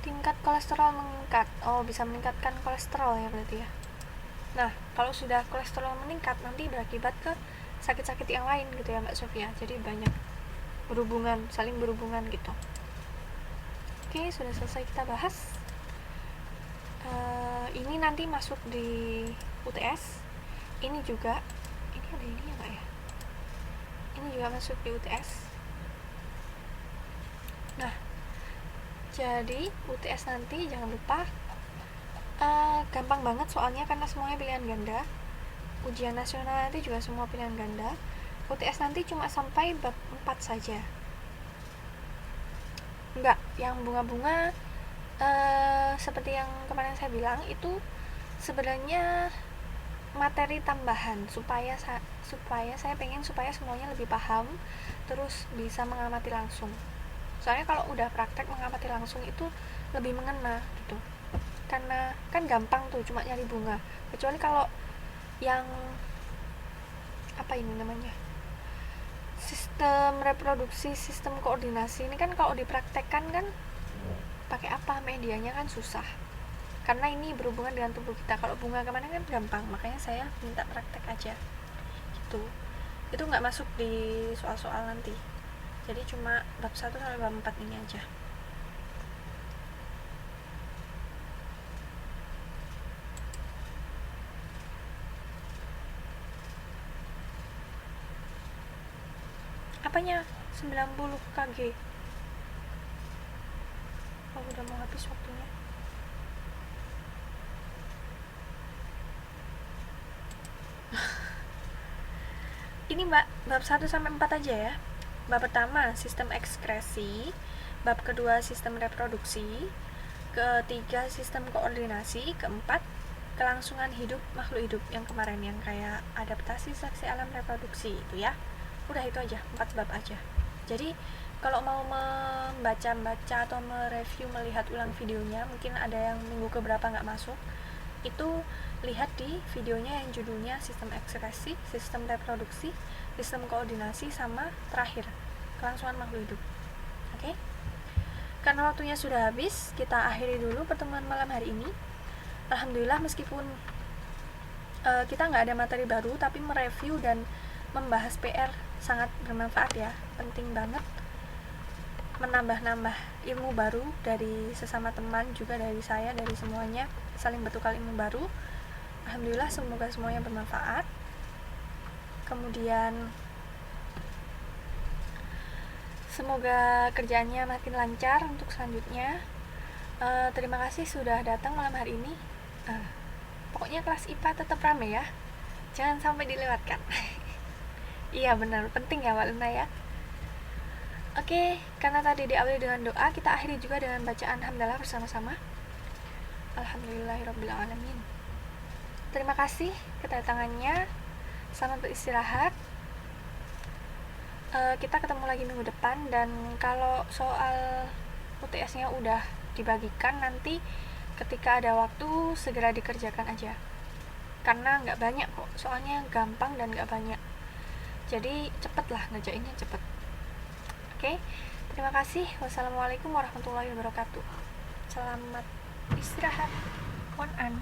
Tingkat kolesterol meningkat, bisa meningkatkan kolesterol ya berarti ya. Nah, kalau sudah kolesterol meningkat nanti berakibat ke sakit-sakit yang lain gitu ya Mbak Sofia. Jadi banyak saling berhubungan gitu. Oke, sudah selesai kita bahas. Ini nanti masuk di UTS. Ini ada ininya nggak ya? Ini juga masuk di UTS. Nah, jadi UTS nanti jangan lupa, gampang banget soalnya karena semuanya pilihan ganda. Ujian nasional nanti juga semua pilihan ganda. UTS nanti cuma sampai bab 4 saja. Enggak, yang bunga-bunga seperti yang kemarin saya bilang itu sebenarnya materi tambahan supaya saya pengen supaya semuanya lebih paham, terus bisa mengamati langsung. Soalnya kalau udah praktek mengamati langsung itu lebih mengena gitu, karena kan gampang tuh cuma nyari bunga. Kecuali kalau yang sistem reproduksi, sistem koordinasi ini kan kalau dipraktekkan kan pakai apa, medianya kan susah, karena ini berhubungan dengan tubuh kita. Kalau bunga kemana kan gampang, makanya saya minta praktek aja gitu. Itu nggak masuk di soal-soal nanti, jadi cuma bab 1 sampai bab 4 ini aja. Apanya 90 kg? Udah mau habis waktunya. Ini Mbak, bab 1 sampai 4 aja ya. Bab pertama sistem ekskresi, bab kedua sistem reproduksi, ketiga sistem koordinasi, keempat kelangsungan hidup makhluk hidup yang kemarin yang kayak adaptasi seleksi alam reproduksi itu ya. Udah itu aja, 4 bab aja. Jadi kalau mau membaca atau mereview, melihat ulang videonya, mungkin ada yang minggu keberapa nggak masuk, itu lihat di videonya yang judulnya sistem ekskresi, sistem reproduksi, sistem koordinasi, sama terakhir kelangsungan makhluk hidup. Oke? Karena waktunya sudah habis, kita akhiri dulu pertemuan malam hari ini. Alhamdulillah meskipun kita nggak ada materi baru, tapi mereview dan membahas PR sangat bermanfaat ya. Penting banget menambah ilmu baru dari sesama teman, juga dari saya, dari semuanya, saling bertukar ilmu baru. Alhamdulillah semoga semuanya bermanfaat. Kemudian semoga kerjaannya makin lancar untuk selanjutnya. Terima kasih sudah datang malam hari ini. Pokoknya kelas IPA tetap rame ya, jangan sampai dilewatkan. Iya benar, penting ya Mbak Luna ya. Oke, karena tadi diawali dengan doa, kita akhiri juga dengan bacaan hamdalah bersama-sama. Alhamdulillahirrabbilalamin. Terima kasih kedatangannya. Selamat beristirahat. Kita ketemu lagi minggu depan, dan kalau soal UTS-nya udah dibagikan, nanti ketika ada waktu segera dikerjakan aja, karena nggak banyak kok, soalnya gampang dan nggak banyak, jadi cepet lah ngerjainnya, cepet. Oke, terima kasih. Wassalamualaikum warahmatullahi wabarakatuh. Selamat istirahat. On an.